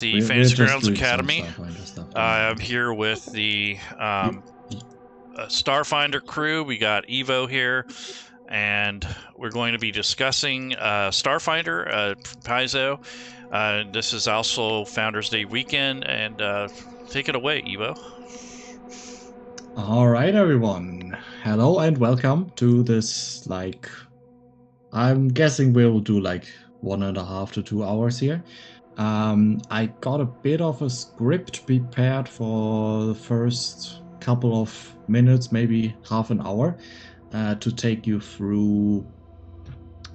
The Fantasy Grounds doing Academy. some Starfinder stuff. I'm here with the Starfinder crew. We got Evo here, and we're going to be discussing Starfinder, Paizo. This is also Founders Day weekend, and take it away, Evo. All right, everyone. Hello and welcome to this, I'm guessing we'll do like 1.5 to 2 hours here. I got a bit of a script prepared for the first couple of minutes, maybe half an hour, to take you through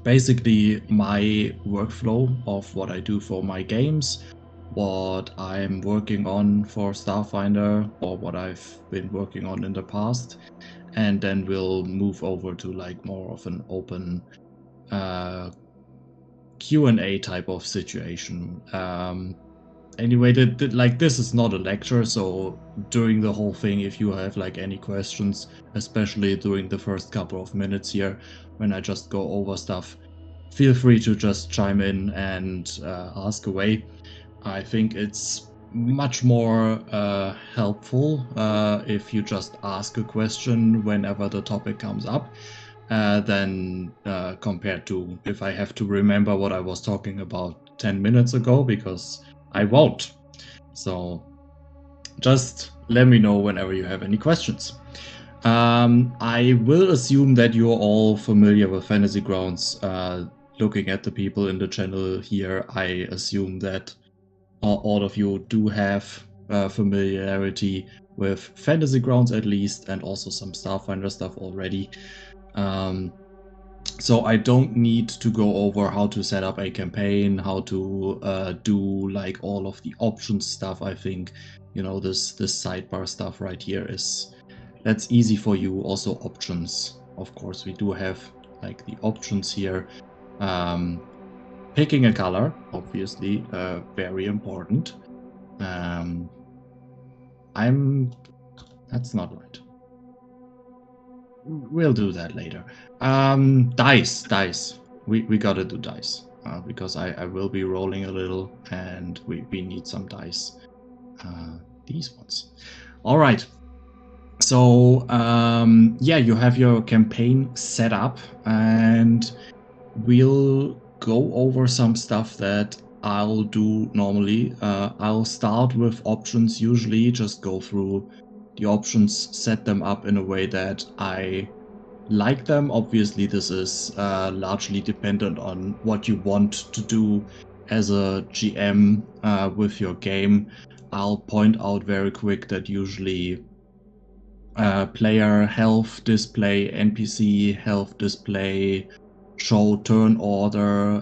basically my workflow of what I do for my games, what I'm working on for Starfinder, or what I've been working on in the past, and then we'll move over to like more of an open Q&A type of situation. Anyway, this is not a lecture, so during the whole thing, if you have like any questions, especially during the first couple of minutes here, when I just go over stuff, feel free to just chime in and ask away. I think it's much more helpful if you just ask a question whenever the topic comes up. Than compared to if I have to remember what I was talking about 10 minutes ago, because I won't. So just let me know whenever you have any questions. I will assume that you're all familiar with Fantasy Grounds. Looking at the people in the channel here, I assume that all of you do have familiarity with Fantasy Grounds at least, and also some Starfinder stuff already. So I don't need to go over how to set up a campaign, how to do like all of the options stuff. I think, you know, this sidebar stuff right here that's easy for you. Also options, of course, we do have like the options here. Picking a color, obviously, very important. That's not right. We'll do that later. Dice. We gotta do dice because I will be rolling a little, and we need some dice. These ones. All right. So yeah, you have your campaign set up, and we'll go over some stuff that I'll do normally. I'll start with options. Usually, just go through the options, set them up in a way that I like them. Obviously, this is largely dependent on what you want to do as a GM with your game. I'll point out very quick that usually player health display, NPC health display, show turn order,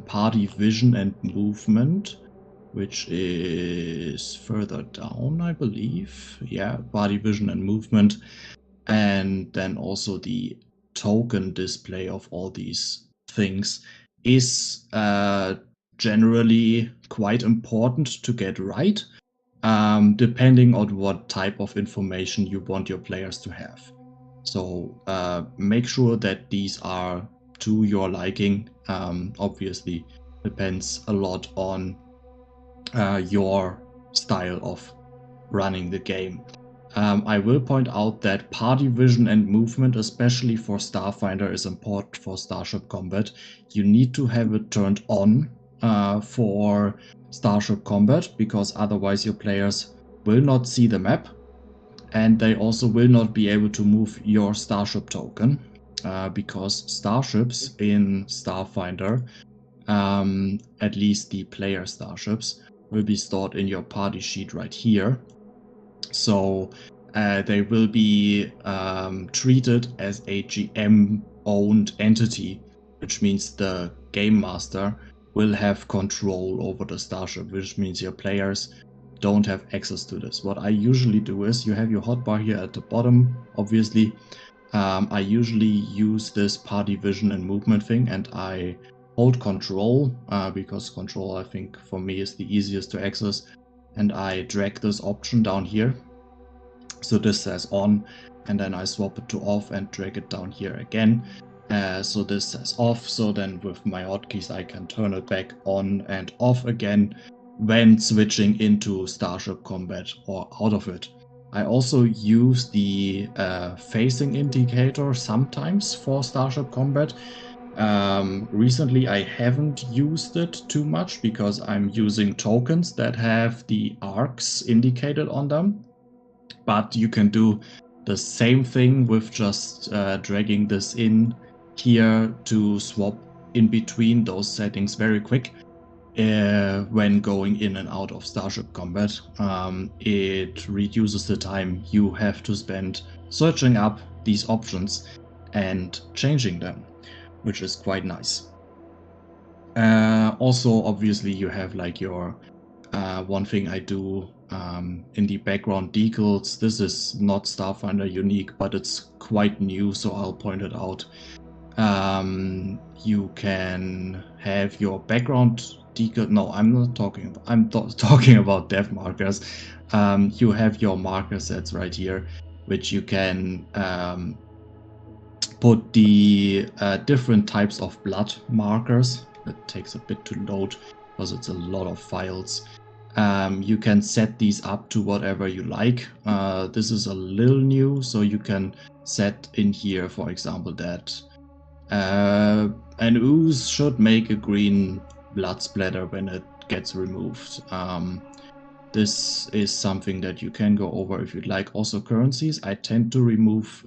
party vision and movement, which is further down, I believe. Yeah, body vision and movement. And then also the token display of all these things is generally quite important to get right, depending on what type of information you want your players to have. So make sure that these are to your liking. Obviously, depends a lot on your style of running the game. I will point out that party vision and movement, especially for Starfinder, is important for Starship Combat. You need to have it turned on for Starship Combat, because otherwise your players will not see the map, and they also will not be able to move your Starship token, because starships in Starfinder, at least the player starships, will be stored in your party sheet right here. So they will be treated as a GM-owned entity, which means the game master will have control over the starship, which means your players don't have access to this. What I usually do is, you have your hotbar here at the bottom, obviously. I usually use this party vision and movement thing, and I hold control, because control, I think, for me is the easiest to access. And I drag this option down here. So this says on, and then I swap it to off and drag it down here again. So this says off, so then with my hotkeys I can turn it back on and off again. when switching into Starship Combat or out of it. I also use the facing indicator sometimes for Starship Combat. Recently I haven't used it too much because I'm using tokens that have the arcs indicated on them. But you can do the same thing with just dragging this in here to swap in between those settings very quick. When going in and out of Starship Combat, it reduces the time you have to spend searching up these options and changing them, which is quite nice. Also, obviously, you have like your one thing I do in the background decals. This is not Starfinder unique, but it's quite new, so I'll point it out. You can have your background decal. No, I'm not talking about. I'm talking about dev markers. You have your marker sets right here, which you can put the different types of blood markers. It takes a bit to load because it's a lot of files. You can set these up to whatever you like. This is a little new, so you can set in here, for example, that an ooze should make a green blood splatter when it gets removed. This is something that you can go over if you'd like. Also currencies, I tend to remove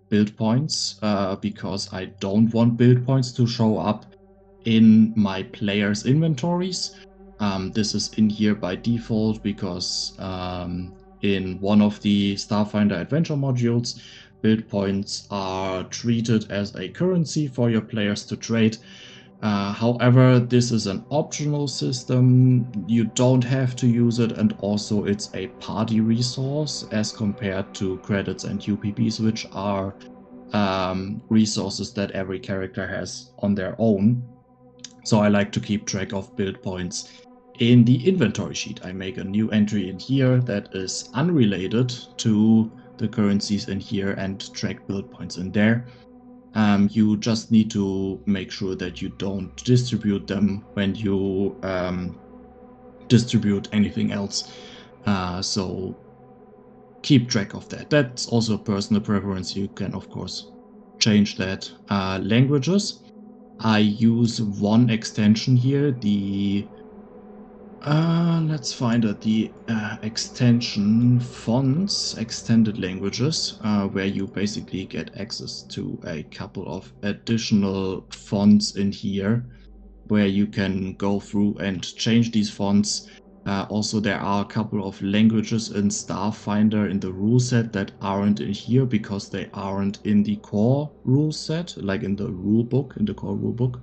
build points because I don't want build points to show up in my players' inventories. This is in here by default because in one of the Starfinder Adventure modules, build points are treated as a currency for your players to trade. However, this is an optional system. You don't have to use it, and also it's a party resource as compared to credits and UPBs, which are resources that every character has on their own. So I like to keep track of build points in the inventory sheet. I make a new entry in here that is unrelated to the currencies in here and track build points in there. You just need to make sure that you don't distribute them when you distribute anything else. So keep track of that. That's also a personal preference. You can, of course, change that. Languages. I use one extension here, the let's find it, the extension fonts, extended languages, where you basically get access to a couple of additional fonts in here, where you can go through and change these fonts. Also, there are a couple of languages in Starfinder in the rule set that aren't in here because they aren't in the core rule set, like in the rule book, in the core rule book.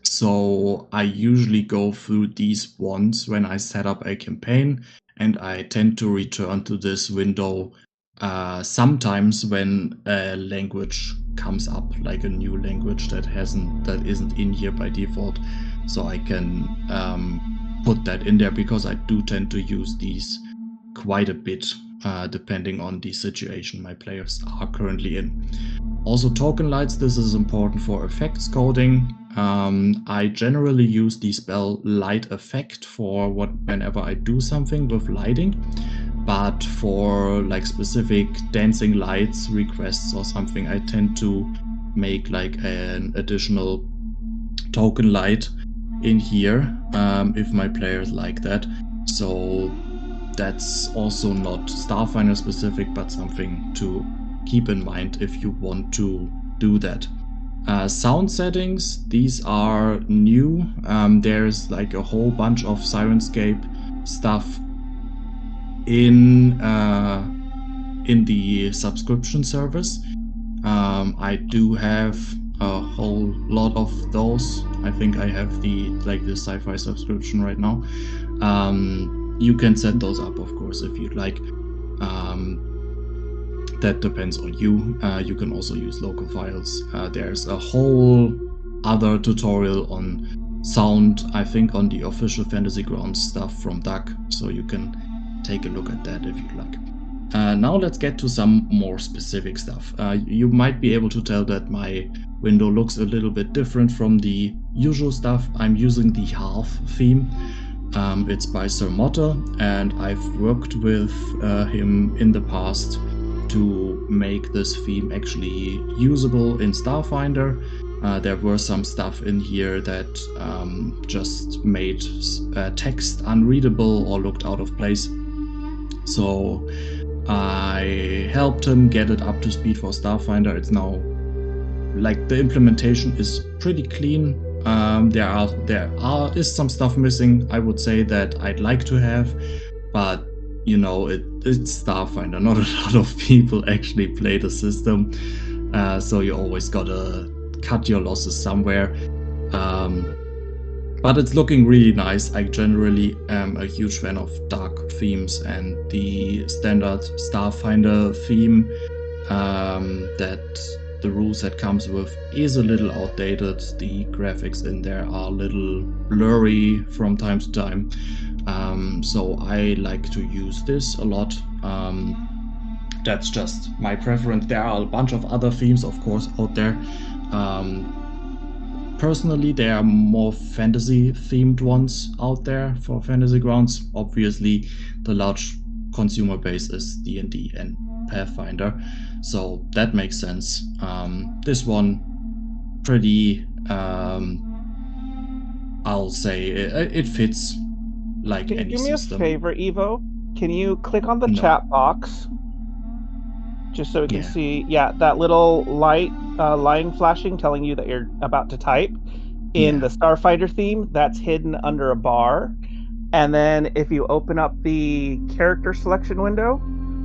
So I usually go through these ones when I set up a campaign, and I tend to return to this window sometimes when a language comes up, like a new language that isn't in here by default. So I can put that in there because I do tend to use these quite a bit depending on the situation my players are currently in. Also token lights, this is important for effects coding. I generally use the spell light effect for whenever I do something with lighting, but for like specific dancing lights requests or something, I tend to make like an additional token light in here if my players like that. So that's also not Starfinder specific, but something to keep in mind if you want to do that. Sound settings, these are new. There's like a whole bunch of Syrinscape stuff in the subscription service. I do have a whole lot of those. I think I have the sci-fi subscription right now. You can set those up, of course, if you'd like. That depends on you. You can also use local files. There's a whole other tutorial on sound, I think on the official Fantasy Grounds stuff from Doug, so you can take a look at that if you'd like. Now let's get to some more specific stuff. You might be able to tell that my window looks a little bit different from the usual stuff. I'm using the half theme. It's by Sir Motter, and I've worked with him in the past to make this theme actually usable in Starfinder. There were some stuff in here that just made text unreadable or looked out of place. So I helped him get it up to speed for Starfinder. It's now, like, the implementation is pretty clean. There is some stuff missing, I would say, that I'd like to have, but you know, it's Starfinder. Not a lot of people actually play the system, so you always gotta cut your losses somewhere. But it's looking really nice. I generally am a huge fan of dark themes, and the standard Starfinder theme that the rules set comes with is a little outdated. The graphics in there are a little blurry from time to time. So I like to use this a lot. That's just my preference. There are a bunch of other themes, of course, out there. Personally, there are more fantasy-themed ones out there for Fantasy Grounds. Obviously, the large consumer base is D&D and Pathfinder, so that makes sense. This one, pretty, I'll say, it fits like Can you any do me system. a favor, Evo? Can you click on the No. chat box? Just so we can Yeah. see, that little light line flashing telling you that you're about to type. In Yeah. the Starfinder theme, that's hidden under a bar. And then if you open up the character selection window,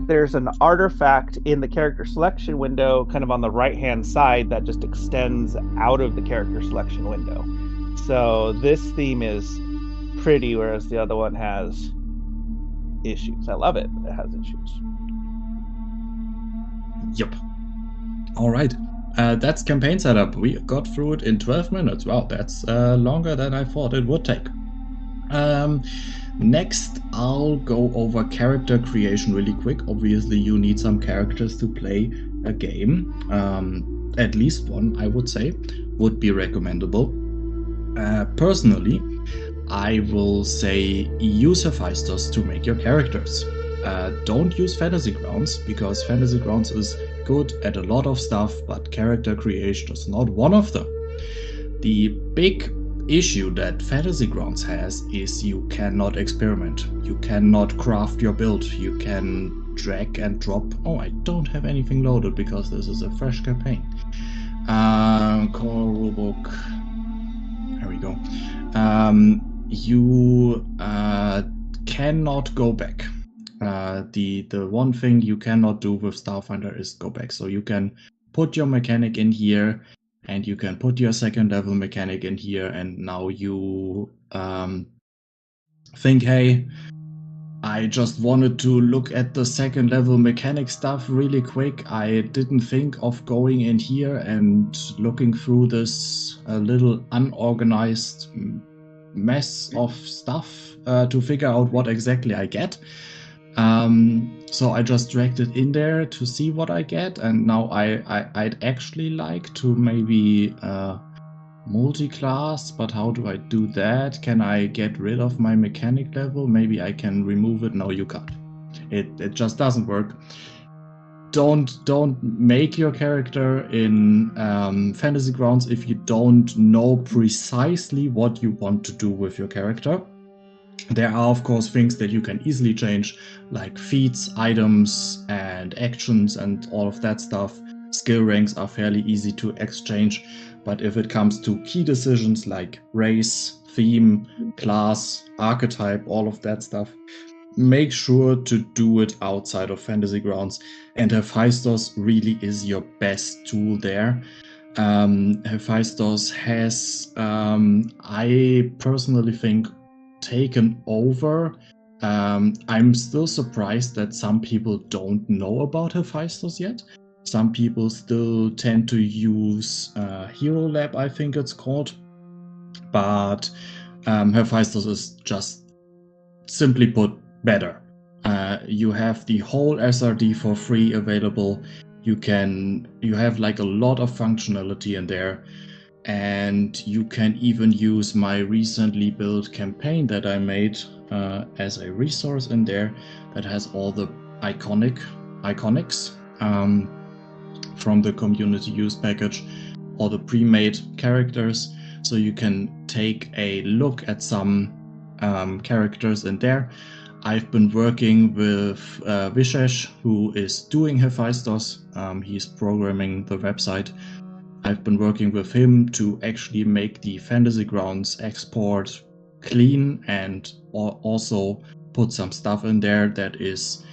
there's an artifact in the character selection window, kind of on the right-hand side, that just extends out of the character selection window. So this theme is pretty, whereas the other one has issues. I love it, but it has issues. Yep. All right. That's campaign setup. We got through it in 12 minutes. Wow, that's longer than I thought it would take. Next, I'll go over character creation really quick. Obviously, you need some characters to play a game. At least one, I would say, would be recommendable. Personally, I will say use Hephaestus to make your characters. Don't use Fantasy Grounds, because Fantasy Grounds is good at a lot of stuff, but character creation is not one of them. The big issue that Fantasy Grounds has is you cannot experiment. You cannot craft your build. You can drag and drop. Oh, I don't have anything loaded because this is a fresh campaign. Core rulebook. There we go. You cannot go back. The one thing you cannot do with Starfinder is go back. So you can put your mechanic in here, and you can put your second level mechanic in here, and now you think, hey, I just wanted to look at the second level mechanic stuff really quick. I didn't think of going in here and looking through this little unorganized mess of stuff to figure out what exactly I get. So I just dragged it in there to see what I get, and now I'd actually like to maybe multi-class, but how do I do that? Can I get rid of my mechanic level? Maybe I can remove it. No, you can't. It just doesn't work. Don't make your character in Fantasy Grounds if you don't know precisely what you want to do with your character. There are, of course, things that you can easily change, like feats, items, and actions, and all of that stuff. Skill ranks are fairly easy to exchange, but if it comes to key decisions like race, theme, class, archetype, all of that stuff, make sure to do it outside of Fantasy Grounds, and Hephaestus really is your best tool there. Hephaestus has, I personally think, taken over. I'm still surprised that some people don't know about Hephaestus yet. Some people still tend to use Hero Lab, I think it's called, but Hephaestus is just, simply put, better. you have the whole SRD for free available. You have like a lot of functionality in there, and you can even use my recently built campaign that I made as a resource in there that has all the iconics from the community use package, all the pre-made characters. So you can take a look at some characters in there. I've been working with Vishesh, who is doing Hephaestus. He's programming the website. I've been working with him to actually make the Fantasy Grounds export clean, and also put some stuff in there that is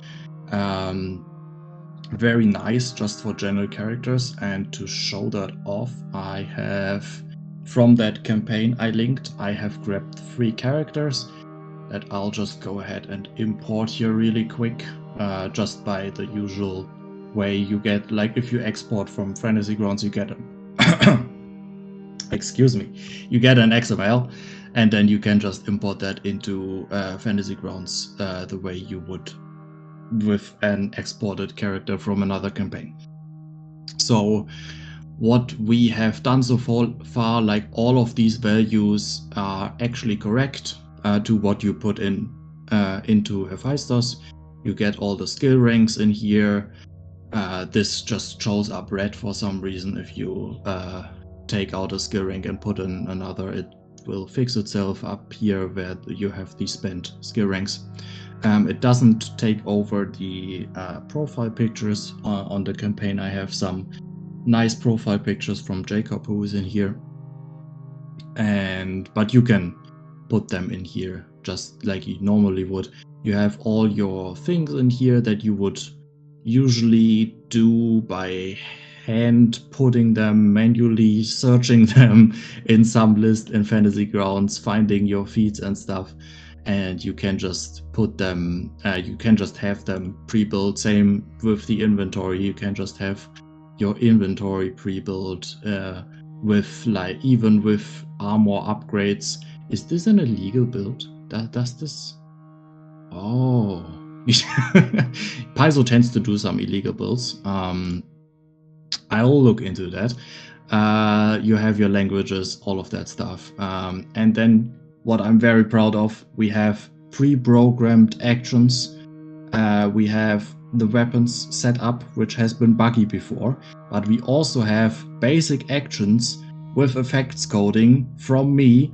very nice just for general characters. And to show that off, I have, from that campaign I linked, I have grabbed 3 characters that I'll just go ahead and import here really quick, just by the usual way you get, like if you export from Fantasy Grounds, you get excuse me, you get an XML, and then you can just import that into Fantasy Grounds the way you would with an exported character from another campaign. So what we have done so far, like all of these values are actually correct to what you put in into Hephaestus. You get all the skill ranks in here. This just shows up red for some reason. If you take out a skill rank and put in another, it will fix itself up here where you have the spent skill ranks. It doesn't take over the profile pictures on the campaign. I have some nice profile pictures from Jacob, who is in here, but you can put them in here just like you normally would. You have all your things in here that you would usually do by hand, putting them manually, searching them in some list in Fantasy Grounds, finding your feeds and stuff, and you can just put them, you can just have them pre-built. Same with the inventory, you can just have your inventory pre-built with, like, even with armor upgrades. Is this an illegal build? Does this? Oh. Paizo tends to do some illegal builds. I'll look into that. You have your languages, all of that stuff. And then what I'm very proud of, we have pre-programmed actions. We have the weapons set up, which has been buggy before, but we also have basic actions with effects coding from me,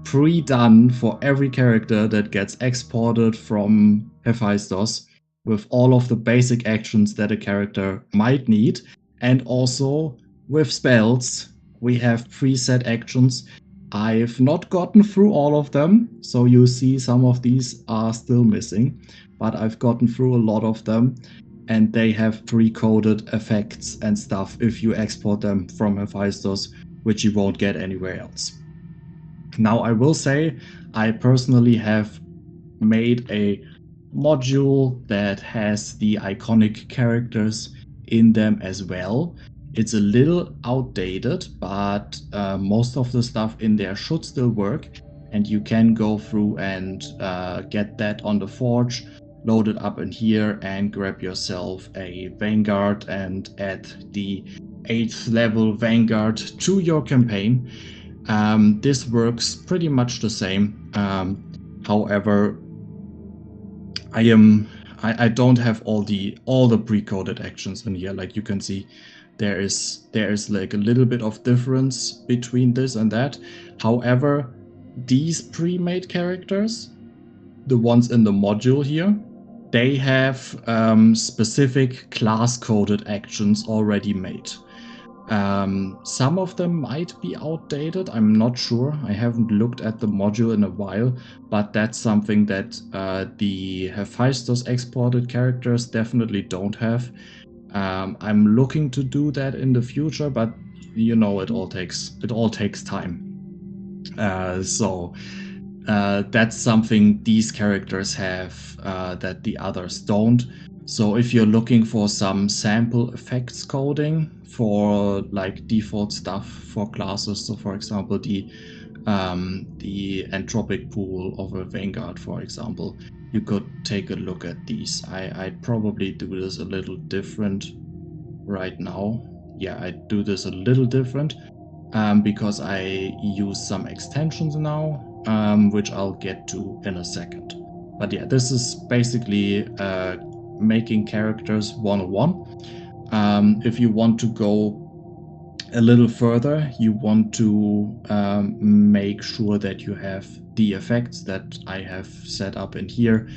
pre-done for every character that gets exported from Hephaestus, with all of the basic actions that a character might need. And also with spells, we have preset actions. I've not gotten through all of them, so you see some of these are still missing, but I've gotten through a lot of them, and they have pre-coded effects and stuff if you export them from Hephaestus, which you won't get anywhere else. Now, I will say, I personally have made a module that has the iconic characters in them as well. It's a little outdated, but most of the stuff in there should still work, and you can go through and get that on the Forge, load it up in here, and grab yourself a Vanguard and add the 8th level Vanguard to your campaign. This works pretty much the same. However, I don't have all the pre-coded actions in here. Like you can see, there is like a little bit of difference between this and that. However, these pre-made characters, the ones in the module here, they have specific class-coded actions already made. Some of them might be outdated, I'm not sure. I haven't looked at the module in a while, but that's something that the Hephaestus exported characters definitely don't have. I'm looking to do that in the future, but you know, it all takes time. So that's something these characters have that the others don't. So if you're looking for some sample effects coding for like default stuff for classes, so for example the the entropic pool of a Vanguard, for example, you could take a look at these. I'd probably do this a little different right now. Yeah, I do this a little different because I use some extensions now, which I'll get to in a second. But yeah, this is basically making characters 101. If you want to go a little further, you want to make sure that you have the effects that I have set up in here.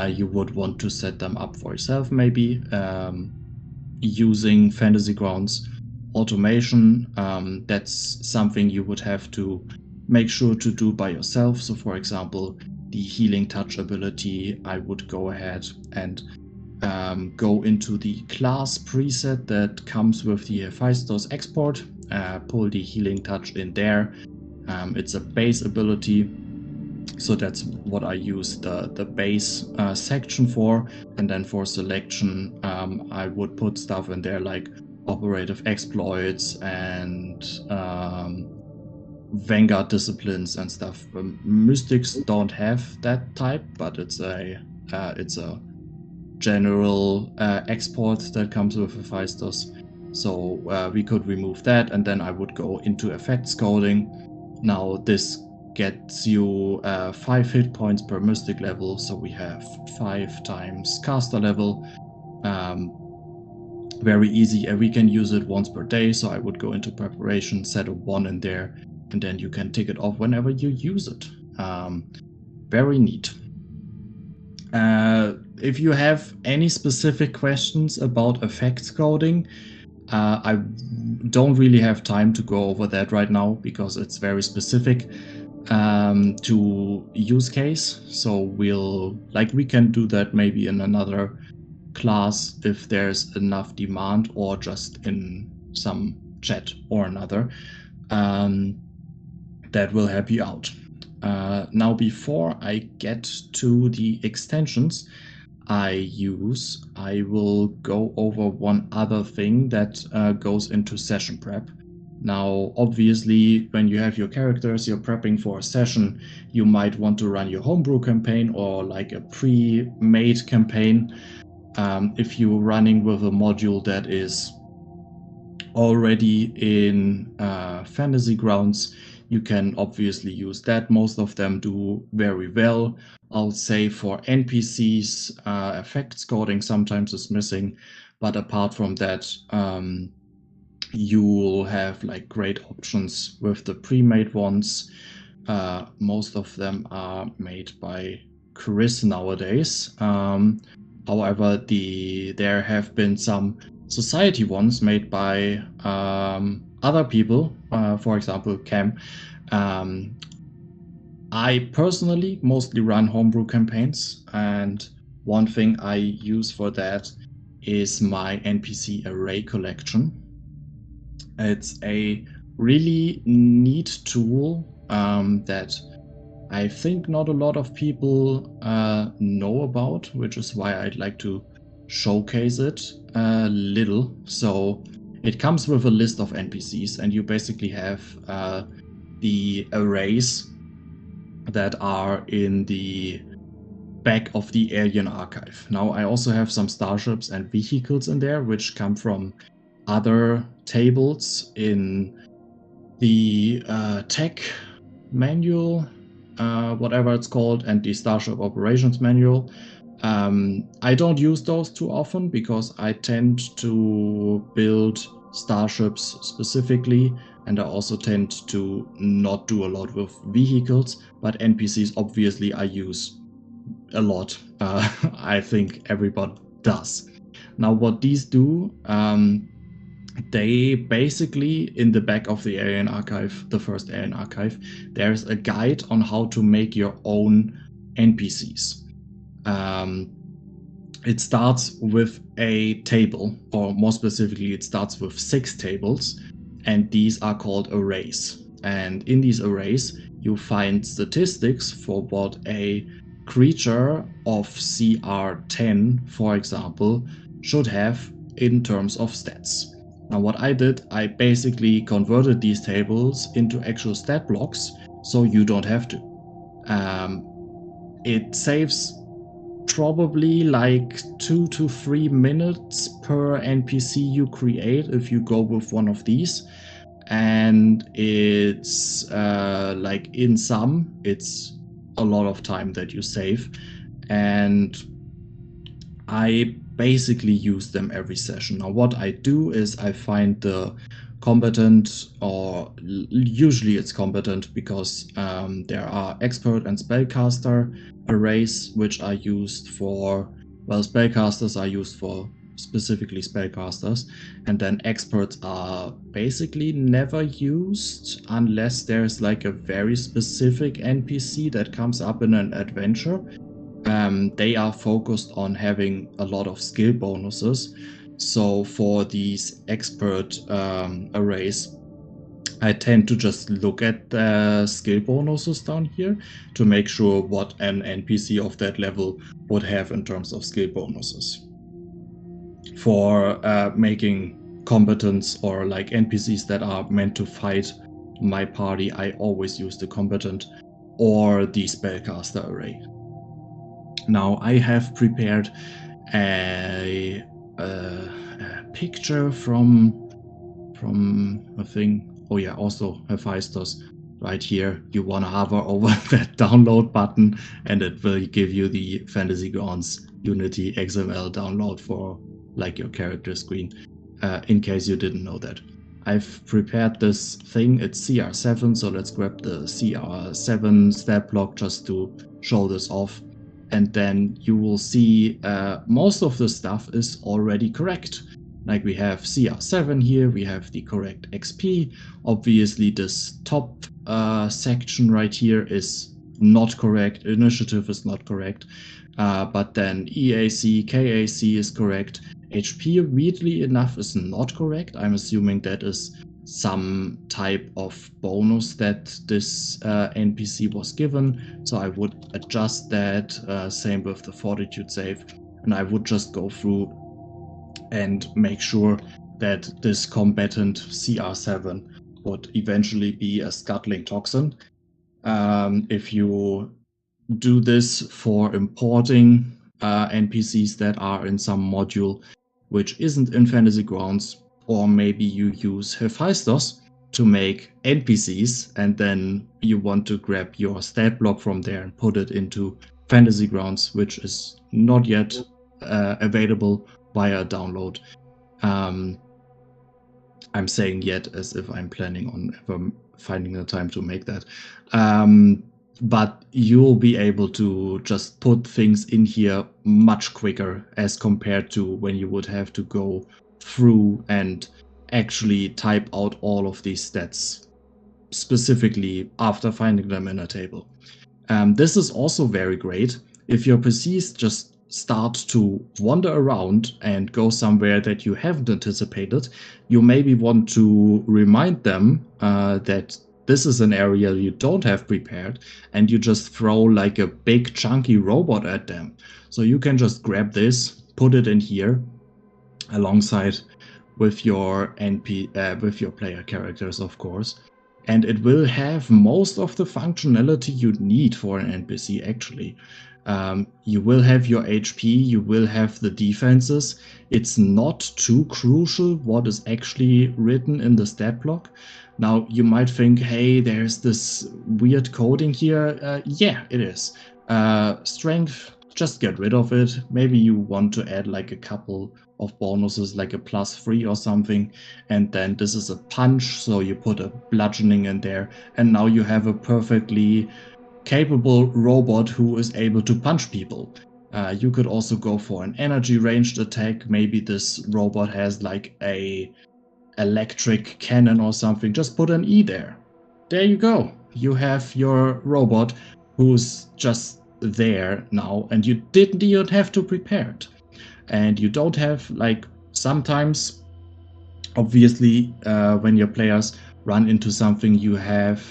You would want to set them up for yourself, maybe using Fantasy Grounds automation. That's something you would have to make sure to do by yourself. So for example, the healing touch ability, I would go ahead and go into the class preset that comes with the Hephaestus export, pull the healing touch in there. It's a base ability, so that's what I use the base section for. And then for selection, I would put stuff in there like operative exploits and Vanguard disciplines and stuff. Mystics don't have that type, but it's a general export that comes with Hephaestus. So we could remove that, and then I would go into effects coding. Now this gets you 5 hit points per mystic level, so we have 5 times caster level. Very easy, and we can use it once per day, so I would go into preparation, set a 1 in there, and then you can tick it off whenever you use it. Very neat. If you have any specific questions about effects coding, I don't really have time to go over that right now because it's very specific to use case. So we can do that maybe in another class if there's enough demand, or just in some chat or another. That will help you out. Now, before I get to the extensions I will go over one other thing that goes into session prep. Now, obviously, when you have your characters, you're prepping for a session, you might want to run your homebrew campaign or like a pre-made campaign. If you're running with a module that is already in Fantasy Grounds, you can obviously use that. Most of them do very well. I'll say for NPCs, effects coding sometimes is missing, but apart from that, you will have like great options with the pre-made ones. Most of them are made by Chris nowadays. However, there have been some society ones made by other people, for example, Cam. I personally mostly run homebrew campaigns, and one thing I use for that is my NPC array collection. It's a really neat tool that I think not a lot of people know about, which is why I'd like to showcase it a little. So it comes with a list of NPCs, and you basically have the arrays that are in the back of the Alien archive. Now, I also have some starships and vehicles in there, which come from other tables in the tech manual, whatever it's called, and the Starship Operations manual. I don't use those too often because I tend to build starships specifically, and I also tend to not do a lot with vehicles, but NPCs obviously I use a lot. I think everybody does. Now, what these do, they basically, in the back of the Alien archive, the first Alien archive, there's a guide on how to make your own NPCs. It starts with a table, or more specifically, it starts with 6 tables, and these are called arrays. And in these arrays, you find statistics for what a creature of CR10, for example, should have in terms of stats. Now, what I did, I basically converted these tables into actual stat blocks, so you don't have to. It saves probably like 2 to 3 minutes per NPC you create if you go with one of these, and it's like in sum it's a lot of time that you save, and I basically use them every session. Now what I do is I find the competent, or usually it's competent, because there are expert and spellcaster arrays which are used for, well, spellcasters are used for specifically spellcasters, and then experts are basically never used unless there's like a very specific NPC that comes up in an adventure. They are focused on having a lot of skill bonuses. So for these expert arrays, I tend to just look at the skill bonuses down here to make sure what an NPC of that level would have in terms of skill bonuses. For making competence or like NPCs that are meant to fight my party, I always use the competent or the spellcaster array. Now I have prepared a picture from a thing. Oh yeah, also Hephaestus right here. You want to hover over that download button and it will give you the Fantasy Grounds Unity XML download for like your character screen, in case you didn't know that. I've prepared this thing. It's CR7, so let's grab the CR7 stat block just to show this off. And then you will see most of the stuff is already correct. Like we have CR7 here, we have the correct XP. Obviously this top section right here is not correct, initiative is not correct, but then EAC, KAC is correct. HP, weirdly enough, is not correct. I'm assuming that is some type of bonus that this NPC was given, so I would adjust that. Same with the fortitude save, and I would just go through and make sure that this combatant CR7 would eventually be a scuttling toxin. If you do this for importing NPCs that are in some module which isn't in Fantasy Grounds, or maybe you use Hephaestus to make NPCs and then you want to grab your stat block from there and put it into Fantasy Grounds, which is not yet available via download. I'm saying yet as if I'm planning on ever finding the time to make that. But you'll be able to just put things in here much quicker as compared to when you would have to go through and actually type out all of these stats specifically after finding them in a table. This is also very great if your PCs just start to wander around and go somewhere that you haven't anticipated. You maybe want to remind them that this is an area you don't have prepared, and you just throw like a big chunky robot at them. So you can just grab this, put it in here alongside with your with your player characters, of course, and it will have most of the functionality you need for an NPC actually. You will have your HP, you will have the defenses. It's not too crucial what is actually written in the stat block. Now you might think, hey, there's this weird coding here. Yeah, it is. Strength, just get rid of it. Maybe you want to add like a couple of bonuses, like a +3 or something, and then this is a punch, so you put a bludgeoning in there, and now you have a perfectly capable robot who is able to punch people. You could also go for an energy ranged attack. Maybe this robot has like a electric cannon or something. Just put an E there. There you go. You have your robot who's just there now, and you didn't even have to prepare it. And you don't have, like, sometimes, obviously, when your players run into something, you have,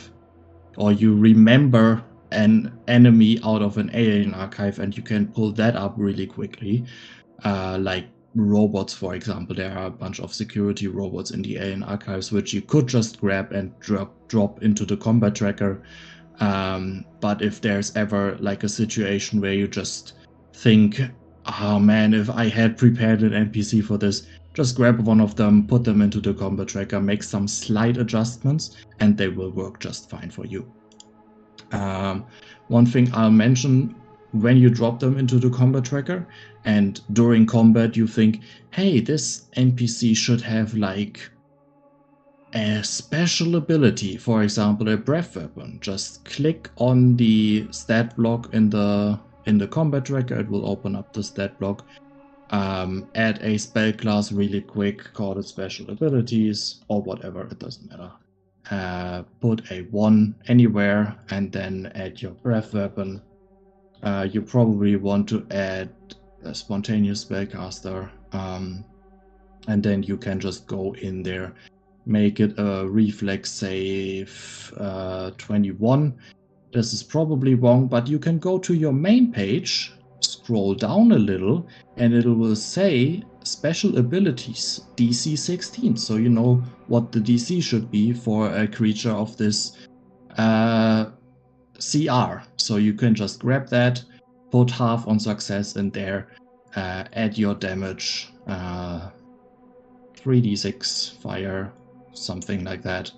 or you remember an enemy out of an alien archive, and you can pull that up really quickly. Like robots, for example. There are a bunch of security robots in the alien archives, which you could just grab and drop into the combat tracker, But if there's ever like a situation where you just think, oh man, if I had prepared an NPC for this, just grab one of them, put them into the combat tracker, make some slight adjustments, and they will work just fine for you. One thing I'll mention, when you drop them into the combat tracker and during combat you think, hey, this NPC should have like a special ability, for example a breath weapon, just click on the stat block in the combat tracker. It will open up the stat block. Add a spell class really quick, call it special abilities or whatever, it doesn't matter. Put a 1 anywhere and then add your breath weapon. You probably want to add a spontaneous spellcaster, and then you can just go in there, make it a reflex save 21. This is probably wrong, but you can go to your main page, scroll down a little, and it will say special abilities DC 16, so you know what the DC should be for a creature of this CR. So you can just grab that, put half on success in there, add your damage, 3d6 fire, something like that,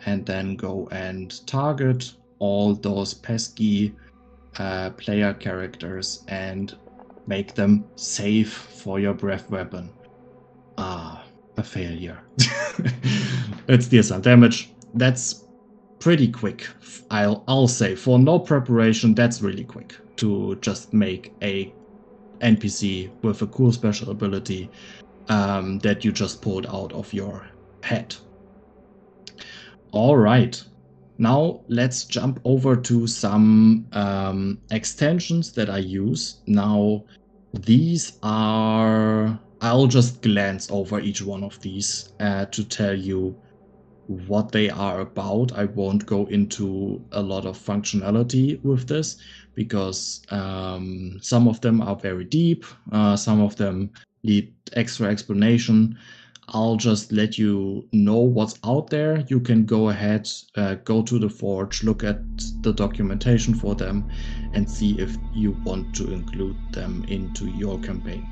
and then go and target all those pesky player characters and make them safe for your breath weapon. A failure. Let's deal some damage. That's pretty quick. I'll say for no preparation, that's really quick to just make a NPC with a cool special ability that you just pulled out of your head. All right. Now let's jump over to some extensions that I use. Now these are, I'll just glance over each one of these to tell you what they are about. I won't go into a lot of functionality with this because some of them are very deep, some of them need extra explanation. I'll just let you know what's out there. You can go ahead, go to the Forge, look at the documentation for them, and see if you want to include them into your campaign.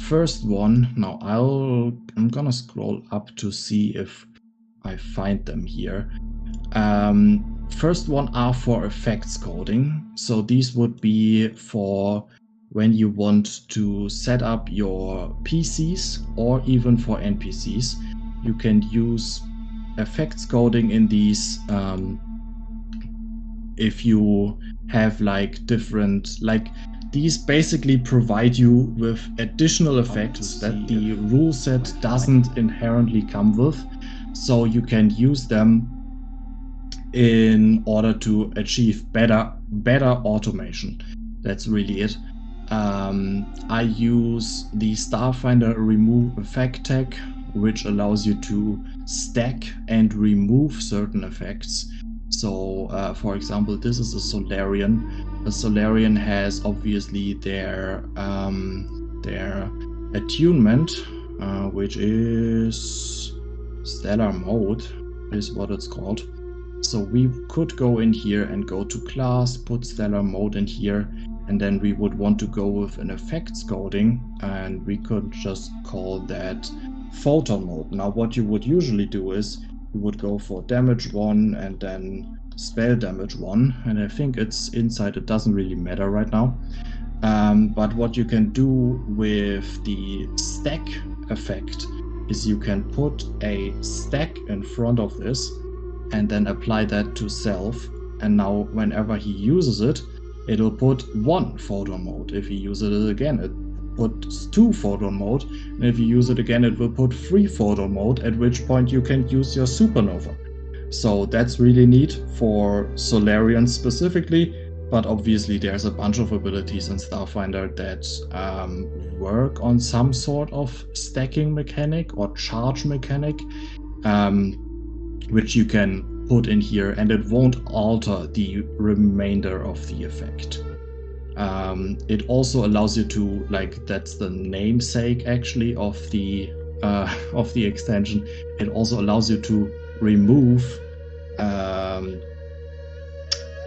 First one, now I'm gonna scroll up to see if I find them here. First one are for effects coding. So these would be for when you want to set up your PCs or even for NPCs. You can use effects coding in these if you have like different, like these basically provide you with additional effects that the rule set doesn't inherently come with, so you can use them in order to achieve better automation. That's really it. I use the Starfinder remove effect tag, which allows you to stack and remove certain effects. So, for example, this is a Solarian. A Solarian has obviously their attunement, which is Stellar Mode, is what it's called. So we could go in here and go to class, put Stellar Mode in here, and then we would want to go with an effects coding, and we could just call that Photon Mode. Now what you would usually do is you would go for damage 1 and then spell damage 1, and I think it's inside, it doesn't really matter right now. But what you can do with the stack effect is you can put a stack in front of this and then apply that to self, and now whenever he uses it, it'll put 1 photon mode. If he uses it again, it puts 2 photon mode, and if you use it again, it will put 3 photon mode, at which point you can use your supernova. So that's really neat for Solarians specifically, but obviously there's a bunch of abilities in Starfinder that work on some sort of stacking mechanic or charge mechanic, which you can put in here, and it won't alter the remainder of the effect. It also allows you to, like, that's the namesake actually of the extension. It also allows you to remove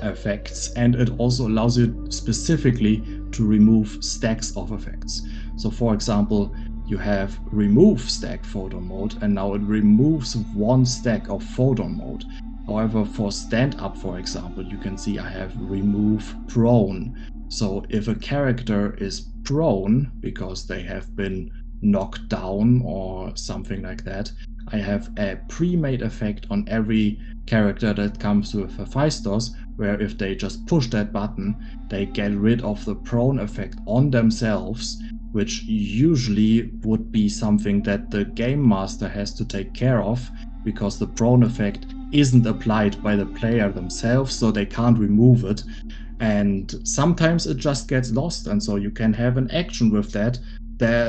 effects, and it also allows you specifically to remove stacks of effects. So for example, you have remove stack photon mode, and now it removes one stack of photon mode. However, for stand up, for example, you can see I have remove prone. So if a character is prone because they have been knocked down or something like that, I have a pre-made effect on every character that comes with Hephaestus, where if they just push that button, they get rid of the prone effect on themselves, which usually would be something that the game master has to take care of, because the prone effect isn't applied by the player themselves, so they can't remove it. And sometimes it just gets lost, and so you can have an action with that,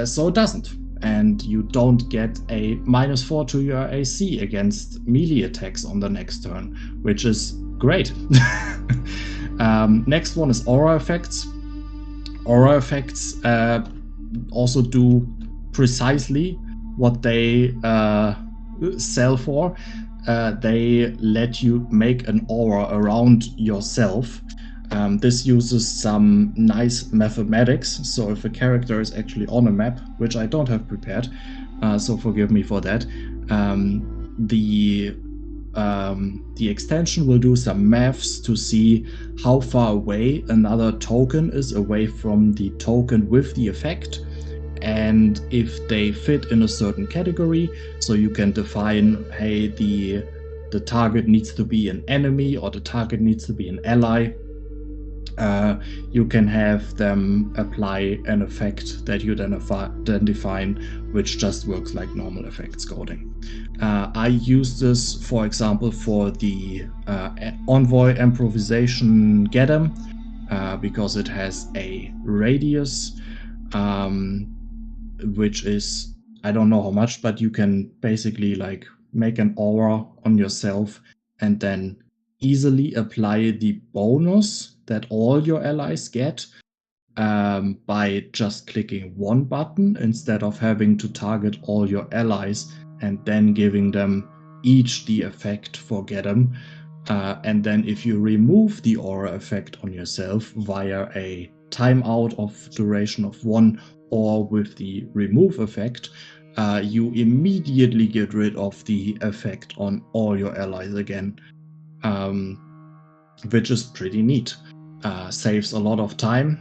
so it doesn't. And you don't get a -4 to your AC against melee attacks on the next turn, which is great. Next one is aura effects. Aura effects also do precisely what they sell for. They let you make an aura around yourself. This uses some nice mathematics. So if a character is actually on a map, which I don't have prepared, so forgive me for that, the extension will do some maths to see how far away another token is away from the token with the effect, and if they fit in a certain category. So you can define, hey, the target needs to be an enemy, or the target needs to be an ally. You can have them apply an effect that you then define, which just works like normal effects coding. I use this, for example, for the Envoy improvisation Gedem, because it has a radius, which is, I don't know how much, but you can basically like make an aura on yourself and then easily apply the bonus that all your allies get by just clicking one button instead of having to target all your allies and then giving them each the effect for Gedem. And then if you remove the aura effect on yourself via a timeout of duration of 1 or with the remove effect, you immediately get rid of the effect on all your allies again, which is pretty neat. Saves a lot of time.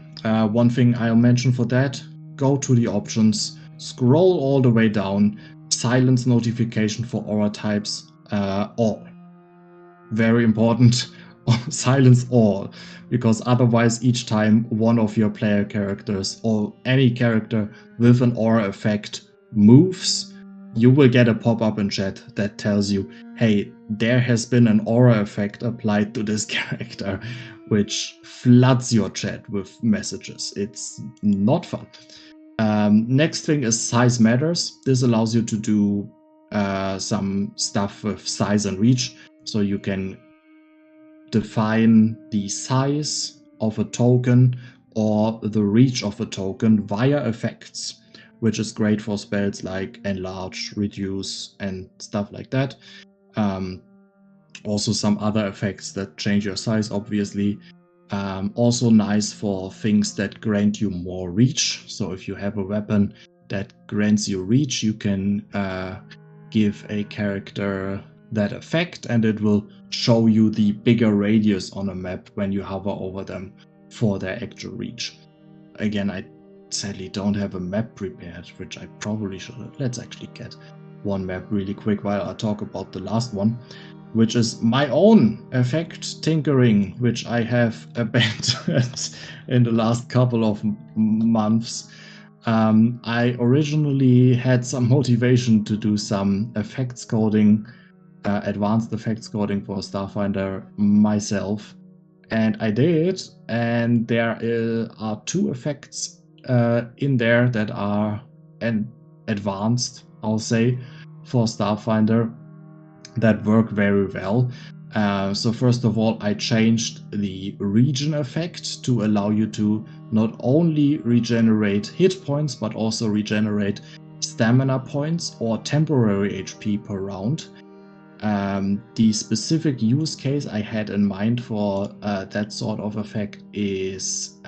One thing I'll mention for that, go to the options, scroll all the way down, silence notification for aura types, all. Very important, silence all, because otherwise each time one of your player characters or any character with an aura effect moves, you will get a pop-up in chat that tells you, hey, there has been an aura effect applied to this character, which floods your chat with messages. It's not fun. Next thing is size matters. This allows you to do some stuff with size and reach. So you can define the size of a token or the reach of a token via effects, which is great for spells like enlarge, reduce, and stuff like that. Also some other effects that change your size, obviously. Also nice for things that grant you more reach. So if you have a weapon that grants you reach, you can give a character that effect, and it will show you the bigger radius on a map when you hover over them for their actual reach. Again, I sadly don't have a map prepared, which I probably should have. Let's actually get one map really quick while I talk about the last one, which is my own effect tinkering, which I have abandoned in the last couple of months. I originally had some motivation to do some effects coding, advanced effects coding for Starfinder myself, and I did, and there are 2 effects in there that are advanced, I'll say, for Starfinder that work very well. So first of all, I changed the region effect to allow you to not only regenerate hit points, but also regenerate stamina points or temporary HP per round. The specific use case I had in mind for that sort of effect is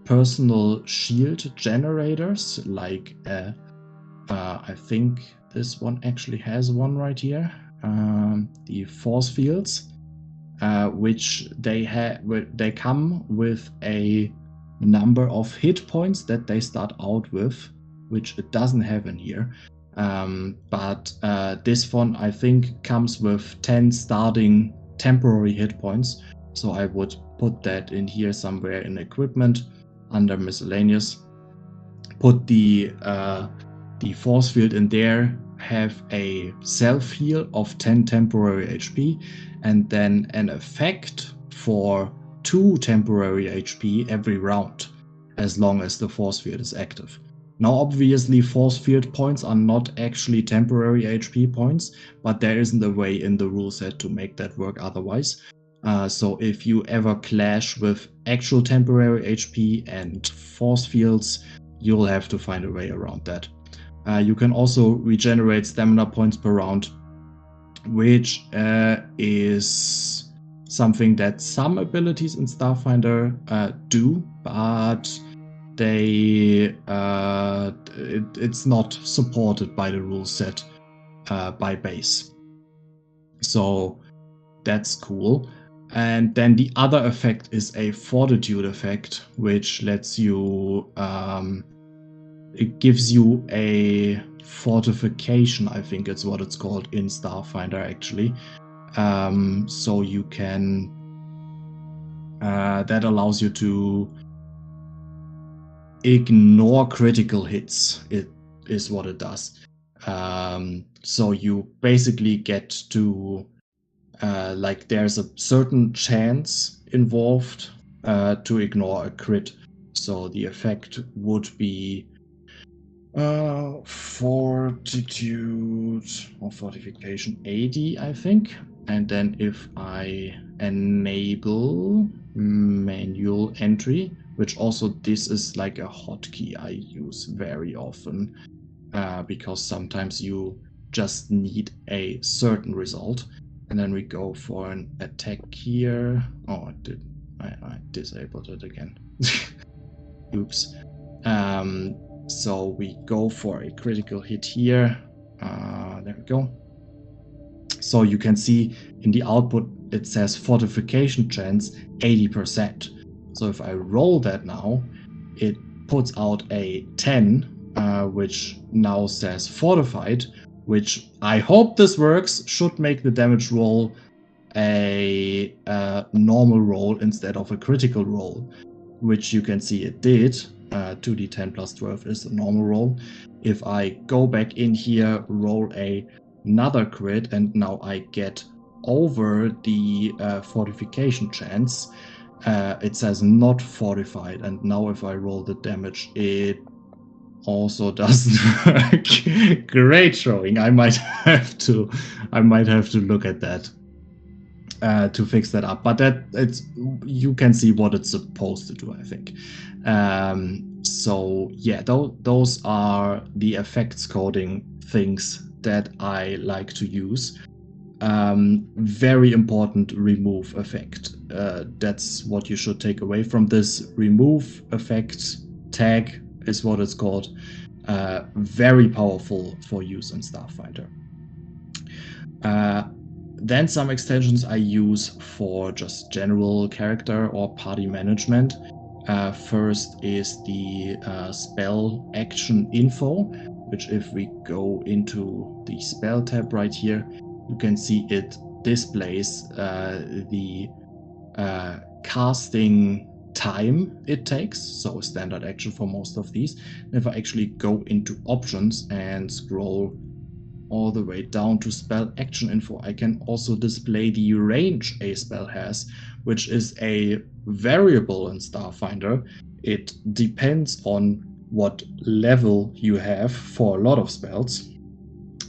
personal shield generators, like I think this one actually has one right here. The force fields, which they come with a number of hit points that they start out with, which it doesn't have in here. But this one I think comes with 10 starting temporary hit points, so I would put that in here somewhere in equipment under miscellaneous. Put the force field in there, have a self heal of 10 temporary HP, and then an effect for 2 temporary HP every round, as long as the force field is active. Now, obviously, force field points are not actually temporary HP points, but there isn't a way in the rule set to make that work otherwise. So if you ever clash with actual temporary HP and force fields, you'll have to find a way around that. You can also regenerate stamina points per round, which is something that some abilities in Starfinder do, but it's not supported by the rule set by base. So that's cool. And then the other effect is a fortitude effect, which lets you it gives you a fortification, I think it's what it's called in Starfinder actually. So you can that allows you to ignore critical hits. It is what it does. So you basically get to like there's a certain chance involved to ignore a crit. So the effect would be fortitude or fortification 80, I think. And then if I enable manual entry, which also this is like a hotkey I use very often, because sometimes you just need a certain result. And then we go for an attack here. Oh, I disabled it again. Oops. So we go for a critical hit here. There we go. So you can see in the output it says fortification chance 80%. So if I roll that now, it puts out a 10, which now says fortified, which I hope this works, should make the damage roll a normal roll instead of a critical roll, which you can see it did. 2d10 plus 12 is a normal roll. If I go back in here, roll another crit, and now I get over the fortification chance, it says not fortified, and now if I roll the damage, it also doesn't work. Great showing. I might have to look at that to fix that up. But you can see what it's supposed to do, I think. So yeah, those are the effects coding things that I like to use. Very important remove effect. That's what you should take away from this. Remove effect tag is what it's called. Very powerful for use in Starfinder. Then some extensions I use for just general character or party management. First is the spell action info, which if we go into the spell tab right here, you can see it displays the casting time it takes, so a standard action for most of these. If I actually go into options and scroll all the way down to spell action info, I can also display the range a spell has, which is a variable in Starfinder. It depends on what level you have for a lot of spells.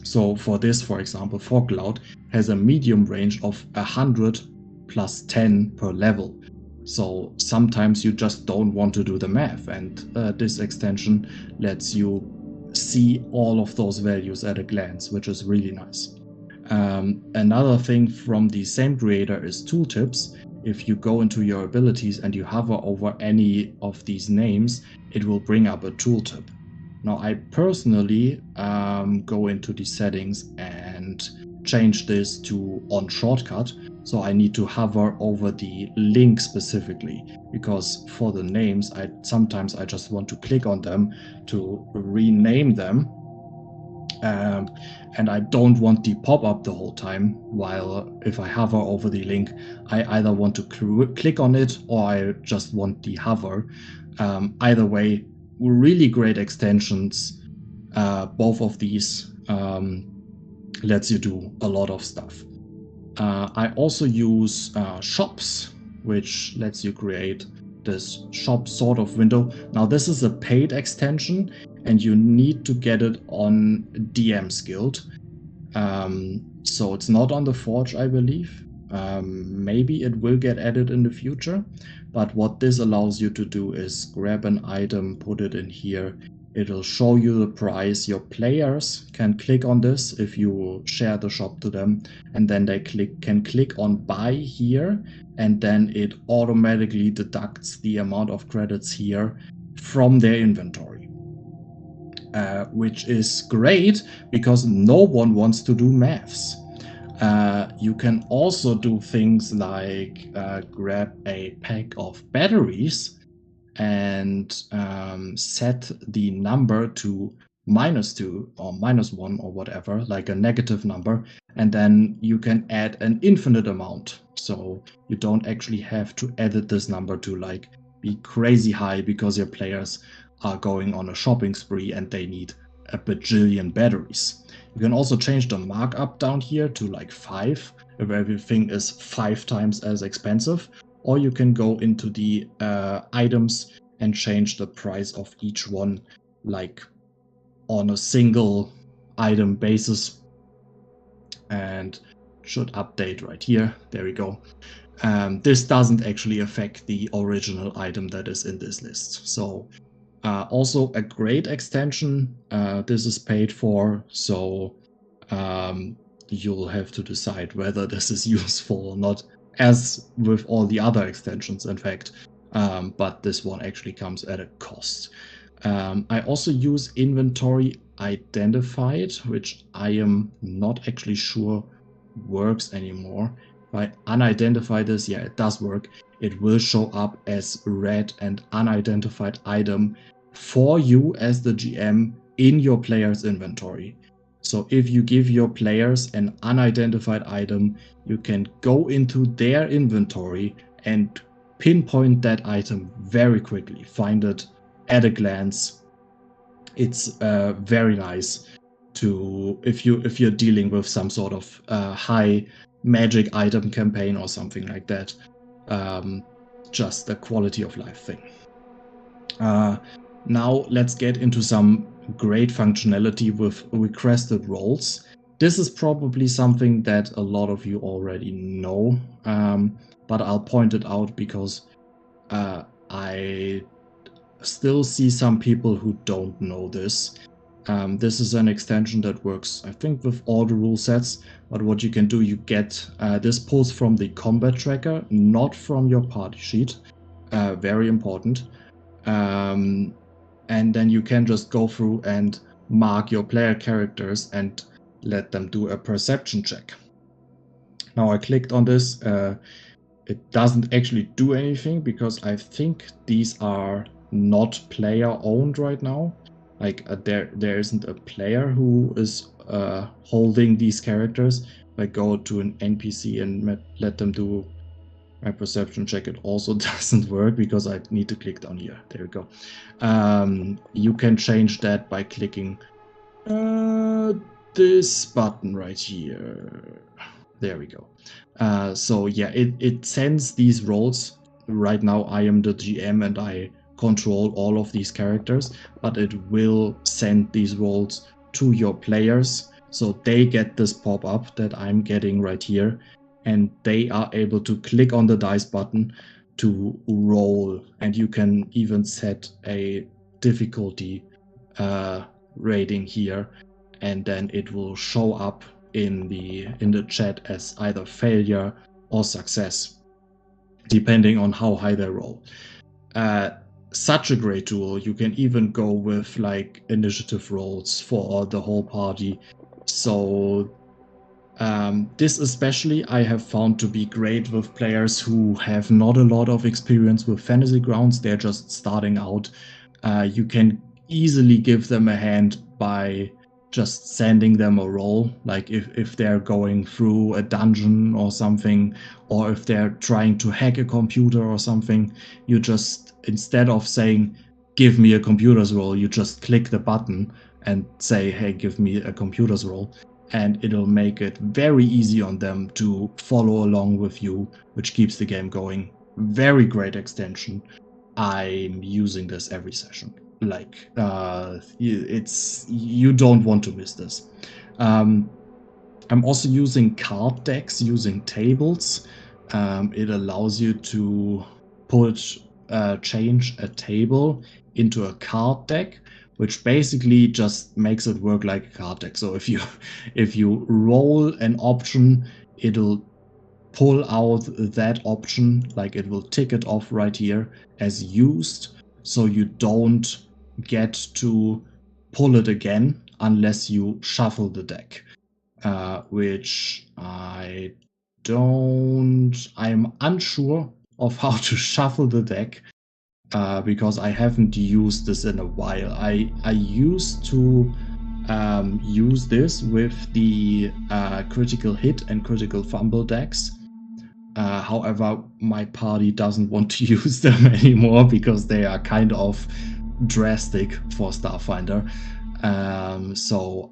So for this, for example, Fog Cloud has a medium range of 100 plus 10 per level. So sometimes you just don't want to do the math, and this extension lets you see all of those values at a glance, which is really nice. Another thing from the same creator is tooltips. If you go into your abilities and you hover over any of these names, it will bring up a tooltip. Now, I personally go into the settings and change this to on shortcut. So I need to hover over the link specifically, because for the names, sometimes I just want to click on them to rename them. And I don't want the pop-up the whole time, while if I hover over the link, I either want to click on it or I just want the hover. Either way, really great extensions. Both of these lets you do a lot of stuff. I also use shops, which lets you create this shop sort of window. Now this is a paid extension and you need to get it on DM's Guild. So it's not on the Forge, I believe. Maybe it will get added in the future, but what this allows you to do is grab an item, put it in here. It'll show you the price. Your players can click on this if you share the shop to them, and then they can click on buy here, and then it automatically deducts the amount of credits here from their inventory. Which is great because no one wants to do maths. You can also do things like grab a pack of batteries and set the number to -2 or -1 or whatever, like a negative number, and then you can add an infinite amount. So you don't actually have to edit this number to like be crazy high because your players are going on a shopping spree and they need a bajillion batteries. You can also change the markup down here to like 5 if everything is 5 times as expensive, or you can go into the items and change the price of each one like on a single item basis, and should update right here. There we go. This doesn't actually affect the original item that is in this list. So also a great extension. This is paid for, so you'll have to decide whether this is useful or not, as with all the other extensions, in fact. But this one actually comes at a cost. I also use inventory identified, which I am not actually sure works anymore. If I unidentify this, yeah, it does work. It will show up as red and unidentified item for you as the GM in your player's inventory. So if you give your players an unidentified item, you can go into their inventory and pinpoint that item very quickly, find it at a glance. It's very nice to if you're dealing with some sort of high magic item campaign or something like that. Just a quality of life thing. Now let's get into some great functionality with requested roles. This is probably something that a lot of you already know, but I'll point it out because I still see some people who don't know this. This is an extension that works, I think, with all the rule sets, but what you can do, you get this pulls from the combat tracker, not from your party sheet. Very important. And then you can just go through and mark your player characters and let them do a perception check. Now I clicked on this. It doesn't actually do anything because I think these are not player owned right now. Like there isn't a player who is holding these characters. If I go to an NPC and let them do my perception check, it also doesn't work because I need to click down here. There we go. You can change that by clicking this button right here. There we go. So yeah, it sends these roles. Right now I am the GM and I control all of these characters, but it will send these roles to your players, so they get this pop-up that I'm getting right here, and they are able to click on the dice button to roll, and you can even set a difficulty rating here, and then it will show up in the chat as either failure or success, depending on how high they roll. Such a great tool. You can even go with like initiative rolls for the whole party. So this especially I have found to be great with players who have not a lot of experience with Fantasy Grounds. They're just starting out. You can easily give them a hand by just sending them a roll, like if they're going through a dungeon or something, or if they're trying to hack a computer or something, you just, instead of saying, give me a computer's roll, you just click the button and say, hey, give me a computer's roll. And it'll make it very easy on them to follow along with you, which keeps the game going. Very great extension. I'm using this every session. Like, it's, you don't want to miss this. I'm also using card decks using tables. It allows you to change a table into a card deck, which basically just makes it work like a card deck. So if you roll an option, it'll pull out that option, like it will tick it off right here as used, so you don't get to pull it again unless you shuffle the deck, which I'm unsure of how to shuffle the deck, because I haven't used this in a while. I used to use this with the critical hit and critical fumble decks. However, my party doesn't want to use them anymore because they are kind of drastic for Starfinder. So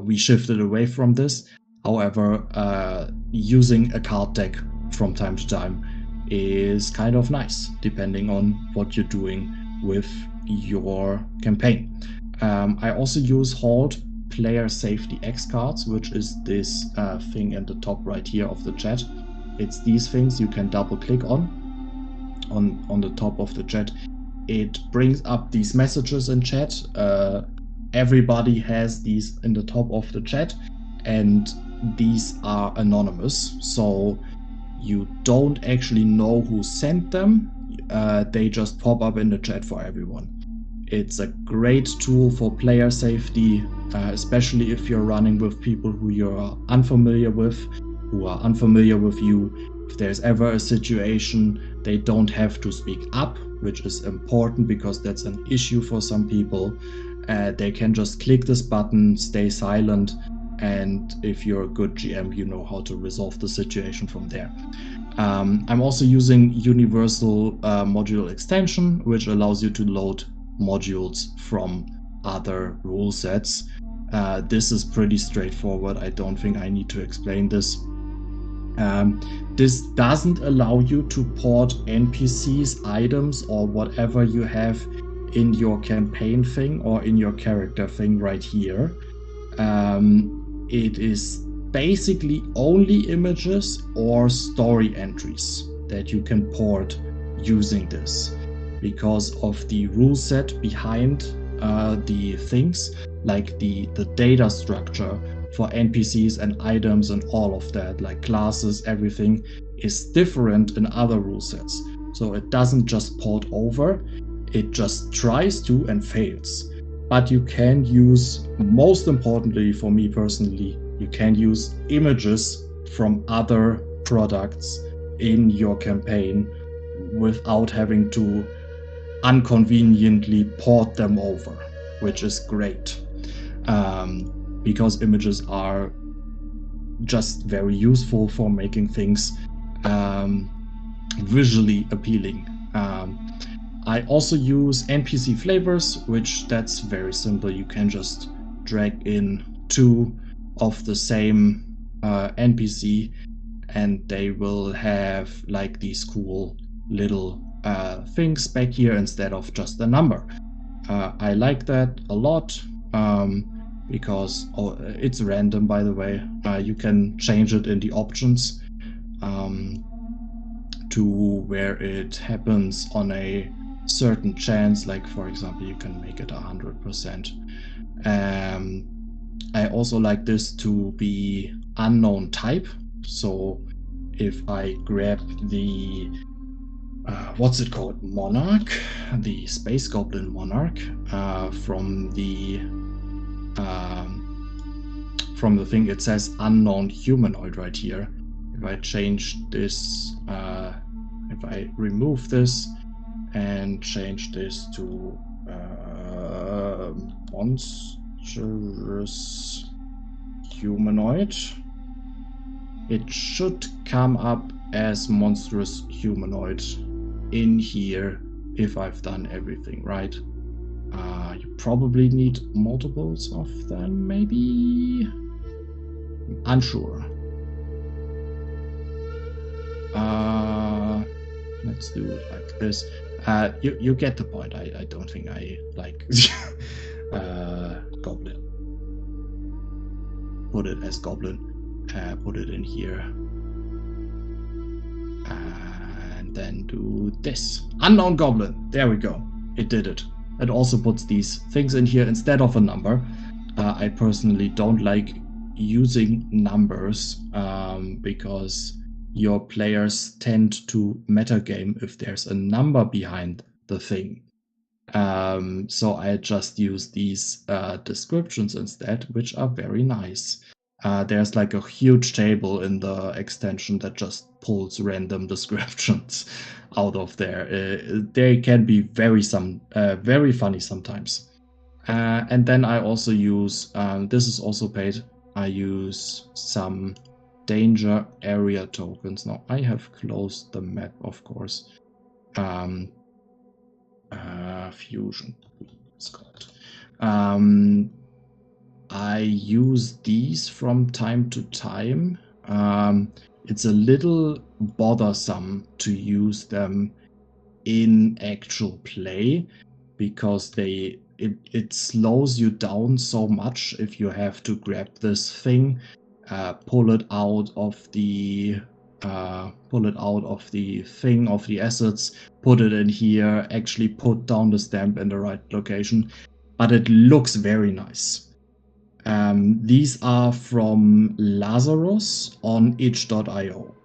we shifted away from this. However, using a card deck from time to time is kind of nice, depending on what you're doing with your campaign. I also use Halt Player Safety X cards, which is this thing in the top right here of the chat. It's these things you can double click on the top of the chat. It brings up these messages in chat. Everybody has these in the top of the chat, and these are anonymous, so you don't actually know who sent them. They just pop up in the chat for everyone. It's a great tool for player safety, especially if you're running with people who you're unfamiliar with, who are unfamiliar with you. If there's ever a situation, they don't have to speak up, which is important because that's an issue for some people. They can just click this button, stay silent, and if you're a good GM, you know how to resolve the situation from there. I'm also using Universal Module Extension, which allows you to load modules from other rule sets. This is pretty straightforward. I don't think I need to explain this. This doesn't allow you to port NPCs, items, or whatever you have in your campaign thing or in your character thing right here. It is basically only images or story entries that you can port using this, because of the rule set behind the things, like the data structure for NPCs and items and all of that, like classes, everything is different in other rule sets. So it doesn't just port over, it just tries to and fails. But you can use, most importantly for me personally, you can use images from other products in your campaign without having to inconveniently port them over, which is great. Because images are just very useful for making things visually appealing. I also use NPC flavors, which that's very simple. You can just drag in 2 of the same NPC and they will have like these cool little things back here instead of just a number. I like that a lot because it's random, by the way. You can change it in the options to where it happens on a certain chance, like for example you can make it 100%. I also like this to be unknown type. So if I grab the what's it called, Monarch, the Space Goblin Monarch, from the thing, it says unknown humanoid right here. If I change this, if I remove this and change this to monstrous humanoid, it should come up as monstrous humanoid in here if I've done everything right. You probably need multiples of them, maybe? Unsure. Let's do it like this. You get the point. I don't think I like goblin. Put it as goblin. Put it in here. And then do this. Unknown goblin. There we go. It did it. It also puts these things in here instead of a number. I personally don't like using numbers because your players tend to metagame if there's a number behind the thing. So I just use these descriptions instead, which are very nice. There's like a huge table in the extension that just pulls random descriptions out of there. They can be very funny sometimes. And then I also use, this is also paid, I use some danger area tokens. Now I have closed the map, of course. Fusion, it's called. I use these from time to time. It's a little bothersome to use them in actual play because it slows you down so much if you have to grab this thing, pull it out of the thing of the assets, put it in here, actually put down the stamp in the right location. But it looks very nice. These are from Lazarus on itch.io.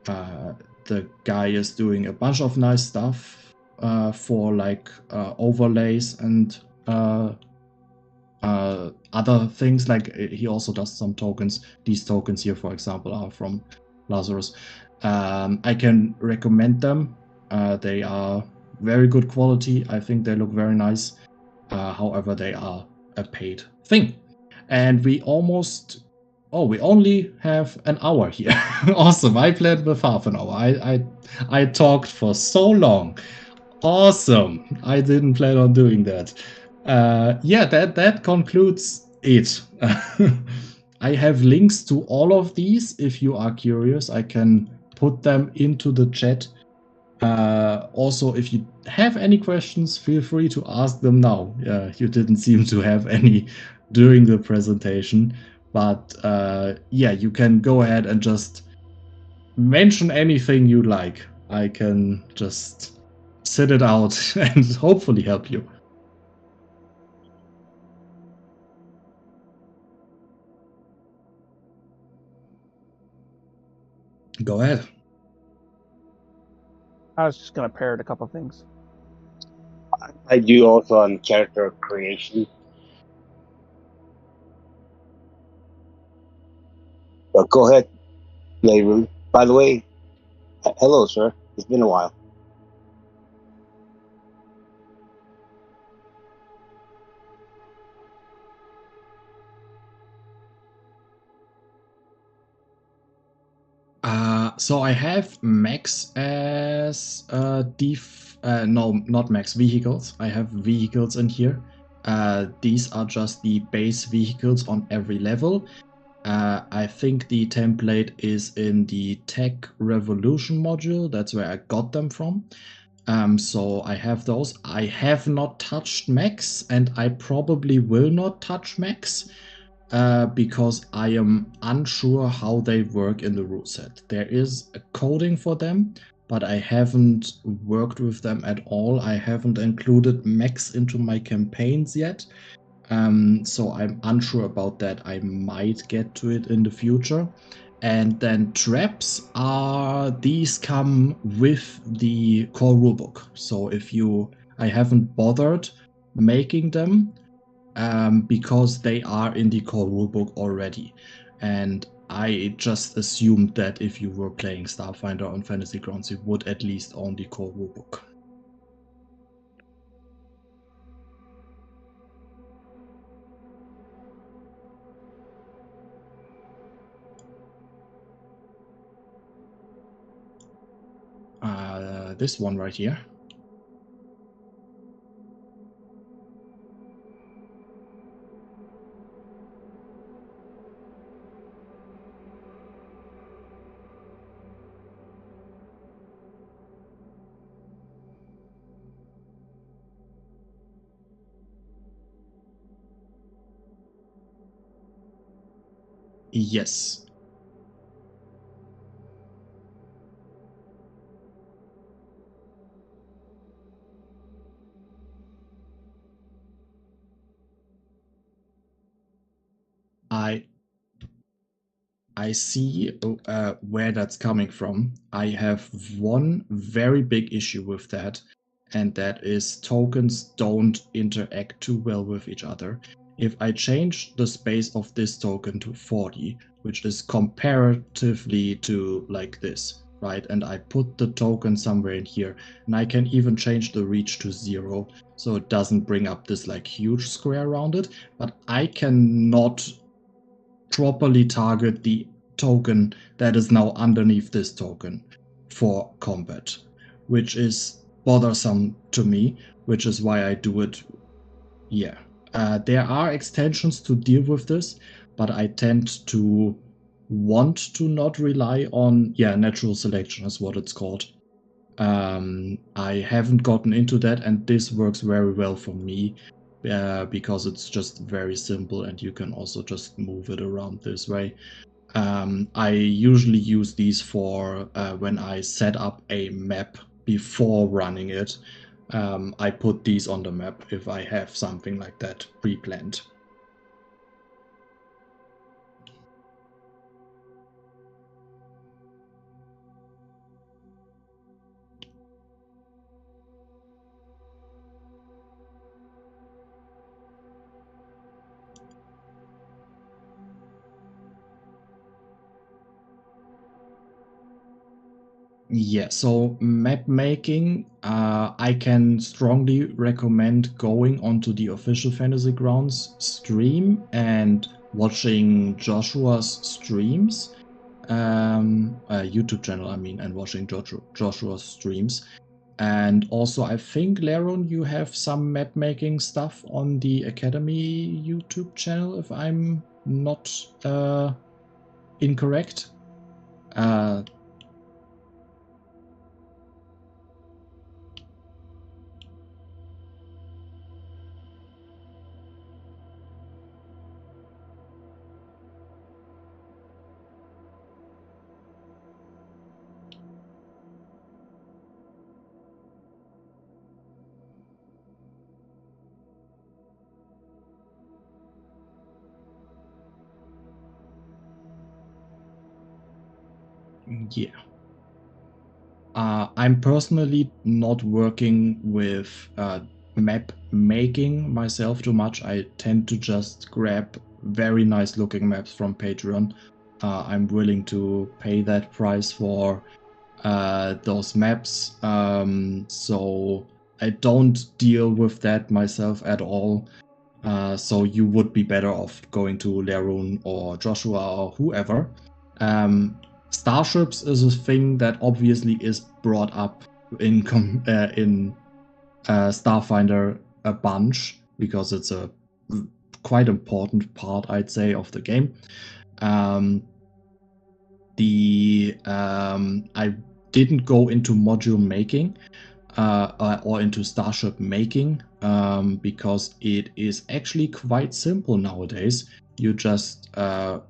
The guy is doing a bunch of nice stuff for like overlays and other things. Like he also does some tokens. These tokens here, for example, are from Lazarus. I can recommend them. They are very good quality. I think they look very nice. However, they are a paid thing. And we only have an hour here. Awesome. I played with half an hour. I talked for so long. Awesome. I didn't plan on doing that. Yeah, that concludes it. I have links to all of these. If you are curious, I can put them into the chat. Also, if you have any questions, feel free to ask them now. You didn't seem to have any during the presentation, but yeah, you can go ahead and just mention anything you like. I can just sit it out and hopefully help you. Go ahead. I was just going to parrot a couple things. I do also on character creation. But go ahead, Labor. By the way, hello, sir. It's been a while. So I have Max as no, not Max, vehicles. I have vehicles in here. These are just the base vehicles on every level. I think the template is in the Tech Revolution module. That's where I got them from. So I have those. I have not touched Max, and I probably will not touch Max. Because I am unsure how they work in the rule set. There is a coding for them, but I haven't worked with them at all. I haven't included Max into my campaigns yet. So I'm unsure about that. I might get to it in the future. And then traps these come with the core rulebook. So I haven't bothered making them because they are in the core rulebook already. And I just assumed that if you were playing Starfinder on Fantasy Grounds, you would at least own the core rulebook. This one right here. Yes. I see where that's coming from. I have one very big issue with that, and that is tokens don't interact too well with each other. If I change the space of this token to 40, which is comparatively to like this, right? And I put the token somewhere in here, and I can even change the reach to 0, so it doesn't bring up this like huge square around it, but I cannot properly target the token that is now underneath this token for combat, which is bothersome to me, which is why I do it. Yeah. There are extensions to deal with this, but I tend to want to not rely on, natural selection is what it's called. I haven't gotten into that, and this works very well for me because it's just very simple and you can also just move it around this way. I usually use these for when I set up a map before running it. I put these on the map if I have something like that pre-planned. Yeah, so map making, I can strongly recommend going onto the official Fantasy Grounds stream and watching Joshua's streams, YouTube channel, I mean, and watching Joshua's streams. And also, I think, Laron, you have some map making stuff on the Academy YouTube channel, if I'm not incorrect. Yeah. I'm personally not working with map making myself too much. I tend to just grab very nice looking maps from Patreon. I'm willing to pay that price for those maps. So I don't deal with that myself at all. So you would be better off going to Laroon or Joshua or whoever. Starships is a thing that obviously is brought up in Starfinder a bunch because it's a quite important part, I'd say, of the game. I didn't go into module making or into starship making because it is actually quite simple nowadays. You just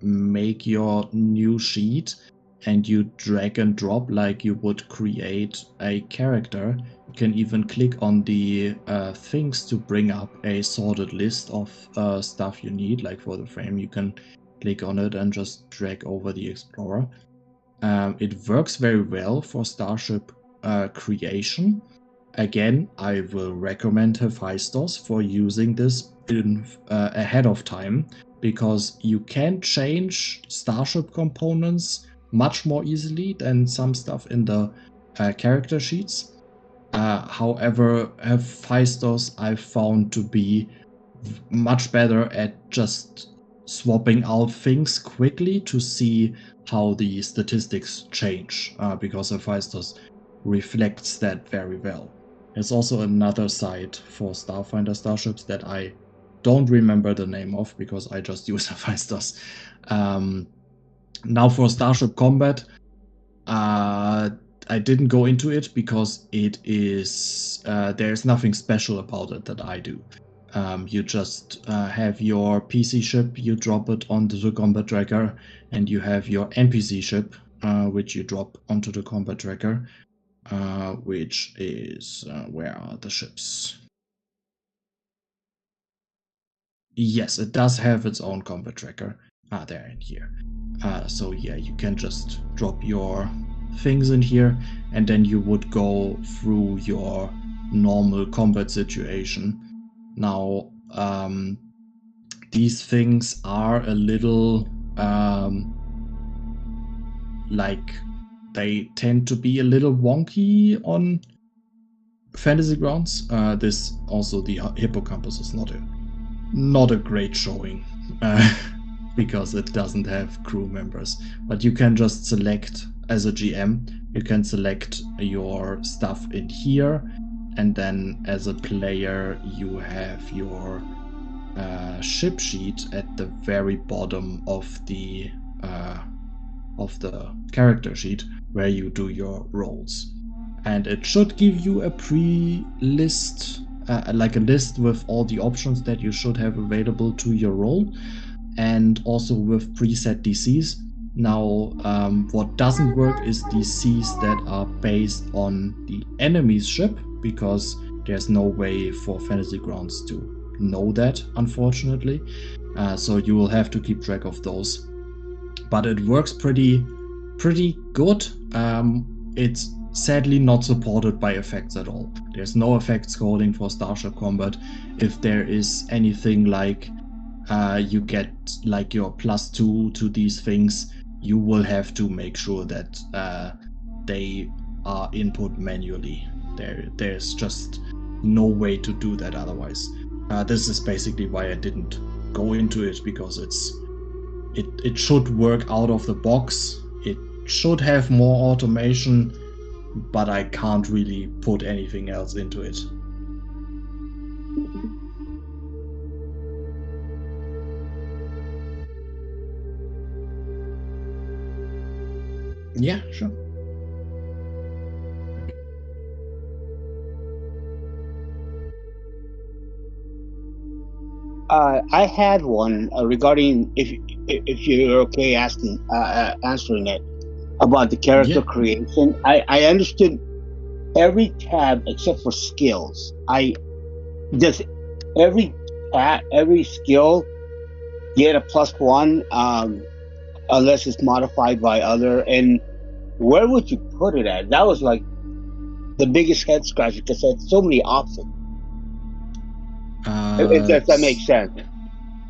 make your new sheet and you drag and drop like you would create a character. You can even click on the things to bring up a sorted list of stuff you need. Like for the frame, you can click on it and just drag over the Explorer. It works very well for Starship creation. Again, I will recommend Hephaestus for using this ahead of time, because you can change Starship components much more easily than some stuff in the character sheets. However, Hephaestus I've found to be much better at just swapping out things quickly to see how the statistics change, because Hephaestus reflects that very well. There's also another site for Starfinder starships that I don't remember the name of because I just use Hephaestus. Now for Starship Combat, I didn't go into it because it is there's nothing special about it that I do. You just have your PC ship, you drop it onto the combat tracker, and you have your NPC ship, which you drop onto the combat tracker, which is where are the ships? Yes, it does have its own combat tracker. They're in here. So yeah, you can just drop your things in here, and then you would go through your normal combat situation. Now, these things are a little like they tend to be a little wonky on Fantasy Grounds. This also, the hippocampus is not a great showing because it doesn't have crew members. But you can just select as a GM. You can select your stuff in here, and then as a player, you have your ship sheet at the very bottom of the character sheet where you do your rolls. And it should give you a pre-list, like a list with all the options that you should have available to your roll, and also with preset DCs. Now, what doesn't work is DCs that are based on the enemy's ship, because there's no way for Fantasy Grounds to know that, unfortunately. So you will have to keep track of those. But it works pretty good. It's sadly not supported by effects at all. There's no effect scrolling for Starship Combat. If there is anything like you get like your +2 to these things, you will have to make sure that they are input manually. There's just no way to do that otherwise. This is basically why I didn't go into it, because it should work out of the box. It should have more automation, but I can't really put anything else into it. Yeah, sure. I had one regarding if you're okay answering it about the character creation. I understood every tab except for skills. Does every skill get a +1 unless it's modified by other? And where would you put it at? That was like the biggest head scratcher, because it had so many options. If that makes sense.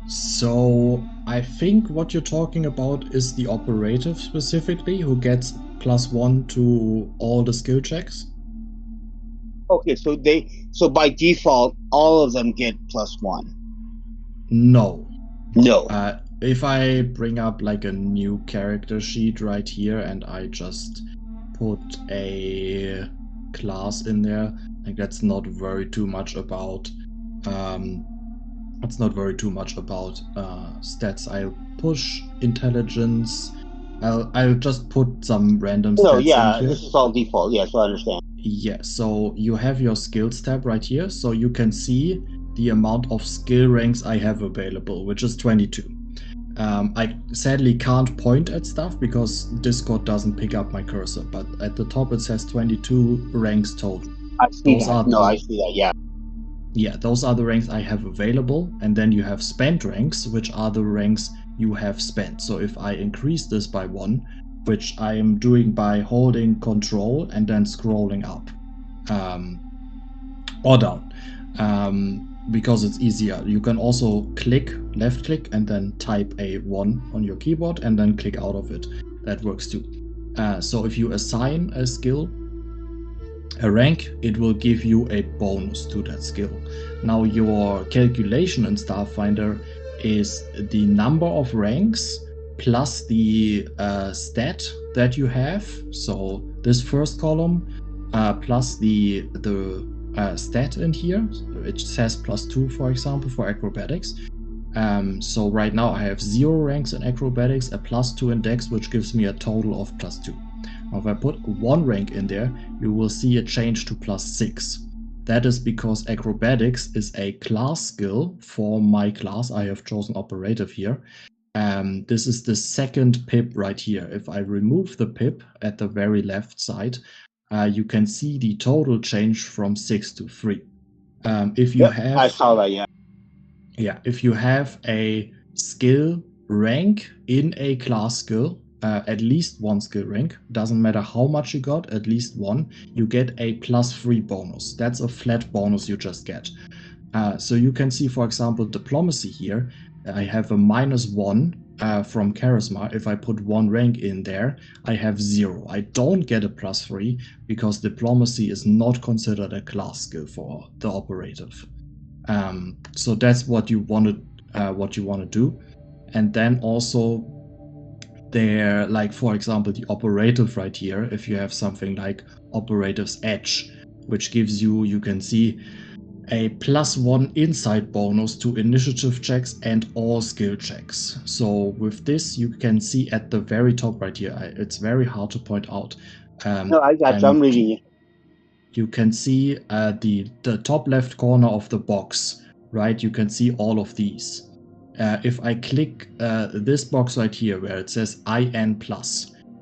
So I think what you're talking about is the operative specifically, who gets +1 to all the skill checks. Okay, so by default all of them get +1. No. No. If I bring up like a new character sheet right here and I just put a class in there, like that's not very too much about stats. I'll push intelligence. I'll just put some random stats in here. This is all default. Yes, I understand. Yeah, so you have your skills tab right here, so you can see the amount of skill ranks I have available, which is 22. I sadly can't point at stuff because Discord doesn't pick up my cursor, but at the top it says 22 ranks total. I see Those that. are No, the- I see that. Yeah. Yeah, those are the ranks I have available, and then you have spent ranks, which are the ranks you have spent. So if I increase this by 1, which I am doing by holding Control and then scrolling up, or down, because it's easier. You can also left click, and then type a 1 on your keyboard, and then click out of it. That works too. So if you assign a skill, a rank, it will give you a bonus to that skill. Now your calculation in Starfinder is the number of ranks plus the stat that you have. So this first column plus the stat in here. It says +2, for example, for acrobatics. So right now I have 0 ranks in acrobatics, a +2 in dex, which gives me a total of +2. Now if I put 1 rank in there, you will see a change to +6. That is because acrobatics is a class skill for my class. I have chosen operative here. This is the second pip right here. If I remove the pip at the very left side, you can see the total change from 6 to 3. If you have, I saw that. Yeah. Yeah, if you have a skill rank in a class skill, at least 1 skill rank, doesn't matter how much you got, at least 1, you get a +3 bonus. That's a flat bonus you just get. So you can see, for example, diplomacy here. I have a -1 from charisma. If I put 1 rank in there, I have 0. I don't get a +3 because diplomacy is not considered a class skill for the operative. So that's what you want to do. And then also there, like for example, the operative right here, if you have something like operative's edge, which gives you, you can see, a +1 insight bonus to initiative checks and all skill checks. So with this, you can see at the very top right here, it's very hard to point out. No, I got you. I'm reading it. You can see the top left corner of the box, right? You can see all of these. If I click this box right here where it says IN+,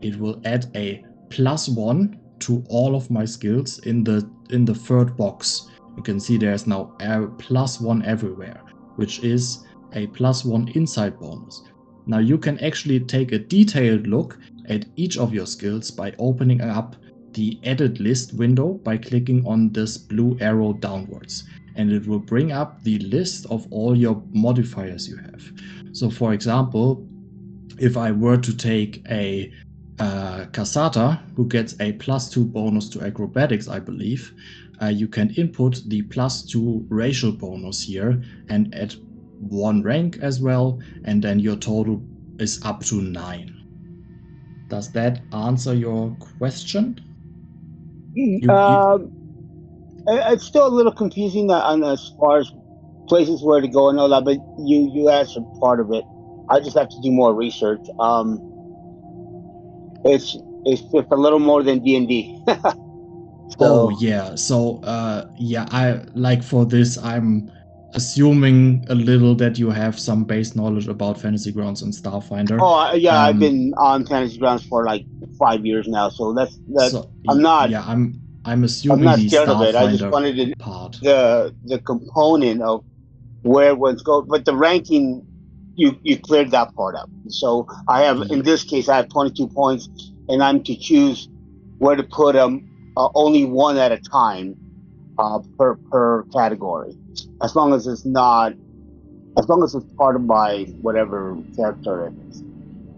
it will add a +1 to all of my skills in the third box. You can see there's now a +1 everywhere, which is a +1 insight bonus. Now you can actually take a detailed look at each of your skills by opening up the edit list window by clicking on this blue arrow downwards, and it will bring up the list of all your modifiers you have. So for example, if I were to take a Cassata, who gets a +2 bonus to acrobatics, I believe, you can input the +2 racial bonus here and add 1 rank as well, and then your total is up to 9. Does that answer your question? It's still a little confusing on as far as places where to go and all that, but you answered part of it. I just have to do more research. It's just a little more than D&D. Oh yeah, so I like for this I'm assuming a little that you have some base knowledge about Fantasy Grounds and Starfinder. Oh yeah, I've been on Fantasy Grounds for like 5 years now, so that's so, I'm not. Yeah, I'm assuming I'm not the scared of it. I just Starfinder wanted to part. the component of where one's go, but the ranking you cleared that part up. So I have in this case I have 22 points, and I'm to choose where to put them. Only 1 at a time per category, as long as it's part of my whatever character it is.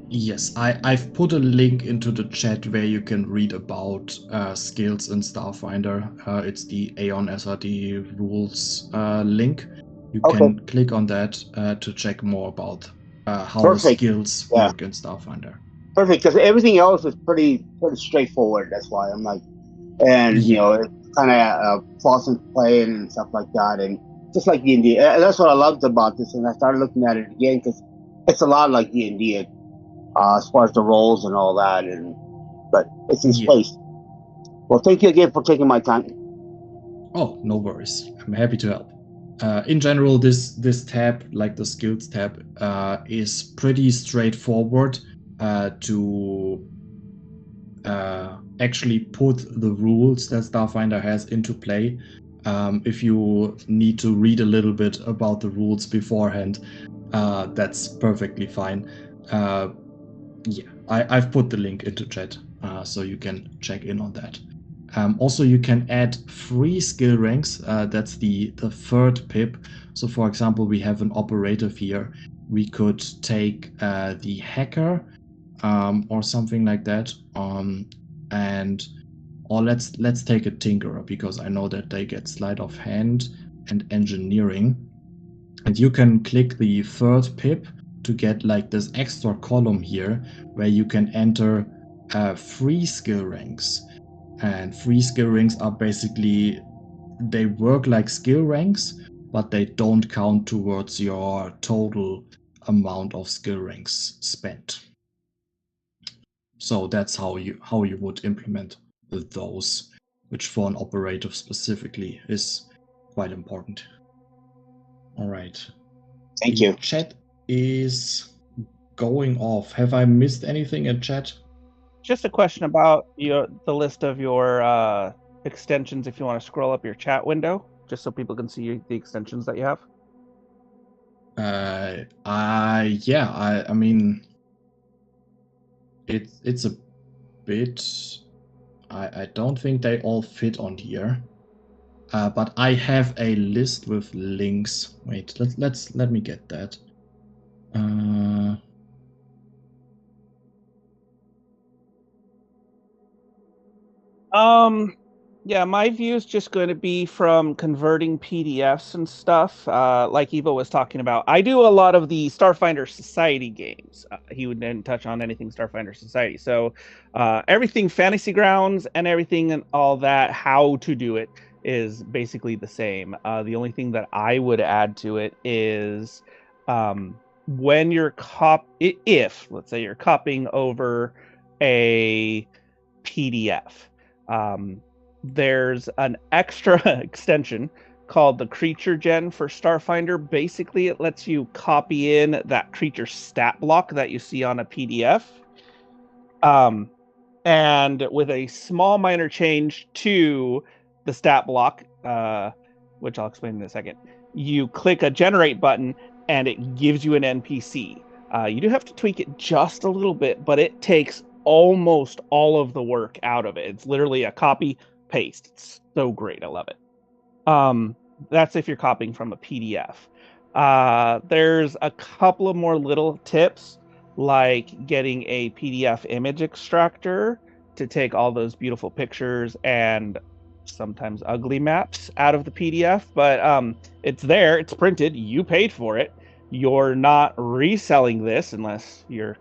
Yes, I've put a link into the chat where you can read about skills in Starfinder. It's the Aeon SRD rules link. You can click on that to check more about how skills work in Starfinder. Perfect, because everything else is pretty straightforward. That's why I'm like, and you know, it's kind of falls into play and stuff like that, and just like D&D. That's what I loved about this, and I started looking at it again because it's a lot like D&D as far as the roles and all that, but it's in space. Well, thank you again for taking my time. Oh, no worries. I'm happy to help. In general, this tab, like the skills tab, is pretty straightforward to actually put the rules that Starfinder has into play. If you need to read a little bit about the rules beforehand, that's perfectly fine. Yeah, I've put the link into chat, so you can check in on that. Also, you can add free skill ranks. That's the third pip. So, for example, we have an operative here. We could take the hacker or something like that. Or let's take a tinkerer, because I know that they get sleight of hand and engineering. And you can click the third pip to get like this extra column here where you can enter free skill ranks. And free skill ranks are basically, they work like skill ranks, but they don't count towards your total amount of skill ranks spent. So that's how you would implement those, which for an operative specifically is quite important. All right. Thank you. Chat is going off. Have I missed anything in chat? Just a question about the list of your extensions. If you want to scroll up your chat window, just so people can see the extensions that you have. Yeah. I mean, it's a bit. I don't think they all fit on here. But I have a list with links. Wait, let me get that. Yeah, my view is just going to be from converting PDFs and stuff. Like Evo was talking about, I do a lot of the Starfinder Society games. He didn't touch on anything Starfinder Society. So everything Fantasy Grounds and everything and all that, how to do it is basically the same. The only thing that I would add to it is when you're if let's say you're copying over a PDF. There's an extra extension called the creature gen for Starfinder. Basically, it lets you copy in that creature stat block that you see on a PDF. And with a small minor change to the stat block, which I'll explain in a second, you click a generate button and it gives you an NPC. You do have to tweak it just a little bit, but it takes almost all of the work out of it. It's literally a copy paste. It's so great. I love it. That's if you're copying from a PDF. There's a couple of more little tips, like getting a PDF image extractor to take all those beautiful pictures and sometimes ugly maps out of the PDF. But it's there, it's printed, you paid for it. You're not reselling this unless you're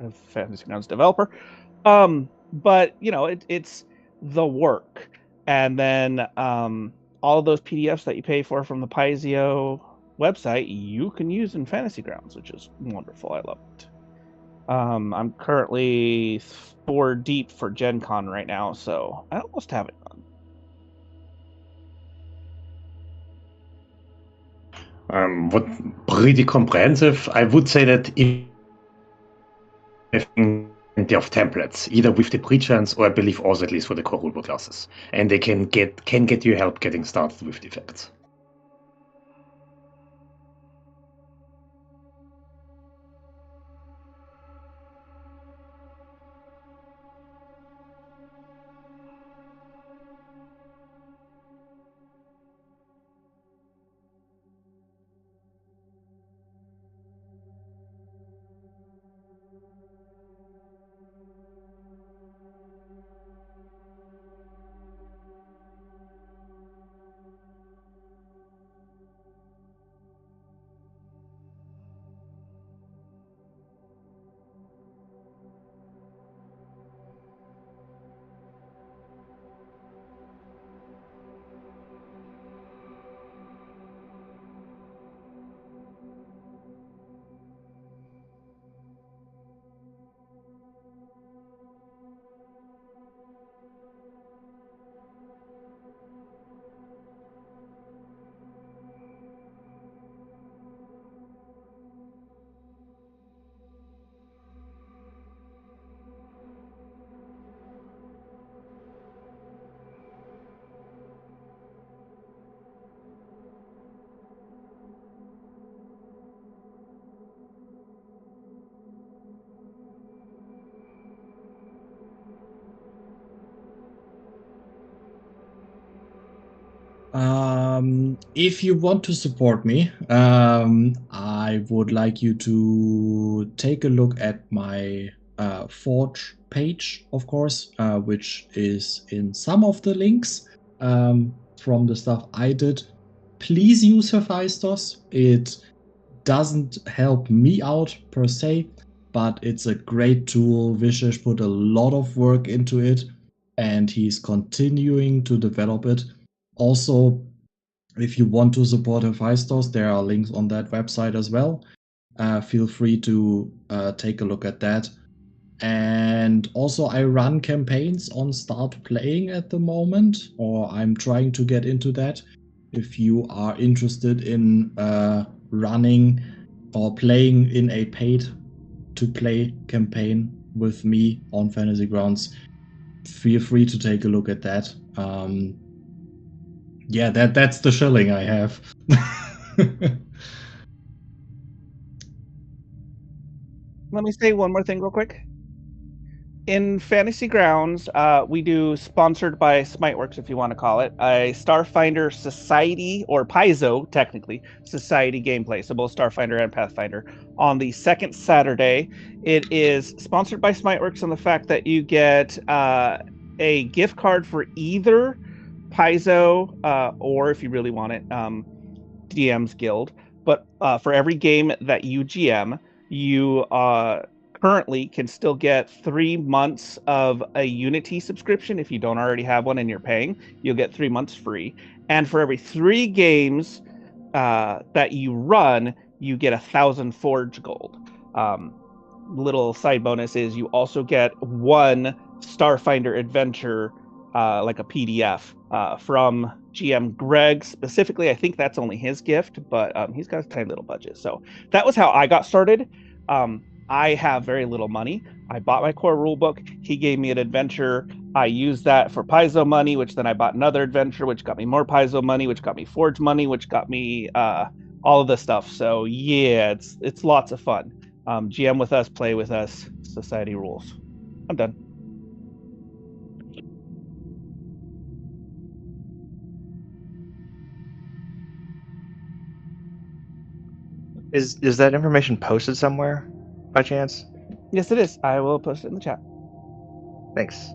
a Fantasy Grounds developer. But you know, it's the work. And then all of those PDFs that you pay for from the Paizo website, you can use in Fantasy Grounds, which is wonderful. I love it. I'm currently 4 deep for Gen Con right now, so I almost have it done. What pretty comprehensive. I would say that if plenty of templates, either with the pre-chance or I believe also at least for the core rulebook classes, and they can get you help getting started with the effects. If you want to support me, I would like you to take a look at my Forge page, of course, which is in some of the links from the stuff I did. Please use Hephaestus. It doesn't help me out per se, but it's a great tool. Vishesh put a lot of work into it, and he's continuing to develop it. Also, if you want to support Hephaestus, there are links on that website as well. Feel free to take a look at that. And also, I run campaigns on Start Playing at the moment, or I'm trying to get into that. If you are interested in running or playing in a paid-to-play campaign with me on Fantasy Grounds, feel free to take a look at that. Yeah, that's the shilling I have. Let me say one more thing real quick. In Fantasy Grounds, we do sponsored by Smiteworks, if you want to call it, a Starfinder Society, or Paizo, technically, Society gameplay, so both Starfinder and Pathfinder, on the second Saturday. It is sponsored by Smiteworks on the fact that you get a gift card for either Paizo, or if you really want it, DM's Guild. But for every game that you GM, you currently can still get 3 months of a Unity subscription. If you don't already have one and you're paying, you'll get 3 months free. And for every 3 games that you run, you get 1,000 Forge Gold. Little side bonus is you also get 1 Starfinder adventure, like a PDF from GM Greg specifically. I think that's only his gift, but he's got a tiny little budget. So that was how I got started. I have very little money. I bought my core rulebook. He gave me an adventure. I used that for Paizo money, which then I bought another adventure, which got me more Paizo money, which got me Forge money, which got me all of this stuff. So yeah, it's lots of fun. GM with us, play with us, society rules. I'm done. Is that information posted somewhere by chance? Yes, it is. I will post it in the chat. Thanks.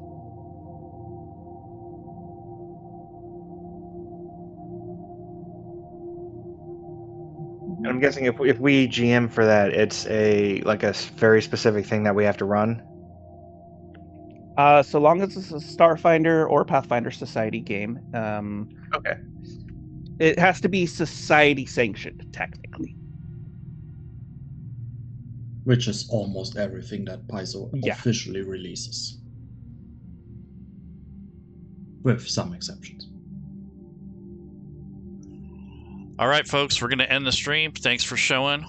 I'm guessing if we GM for that, it's a very specific thing that we have to run. So long as it's a Starfinder or Pathfinder Society game. Okay. It has to be society sanctioned, technically. Which is almost everything that Paizo officially releases. With some exceptions. All right, folks, we're going to end the stream. Thanks for showing.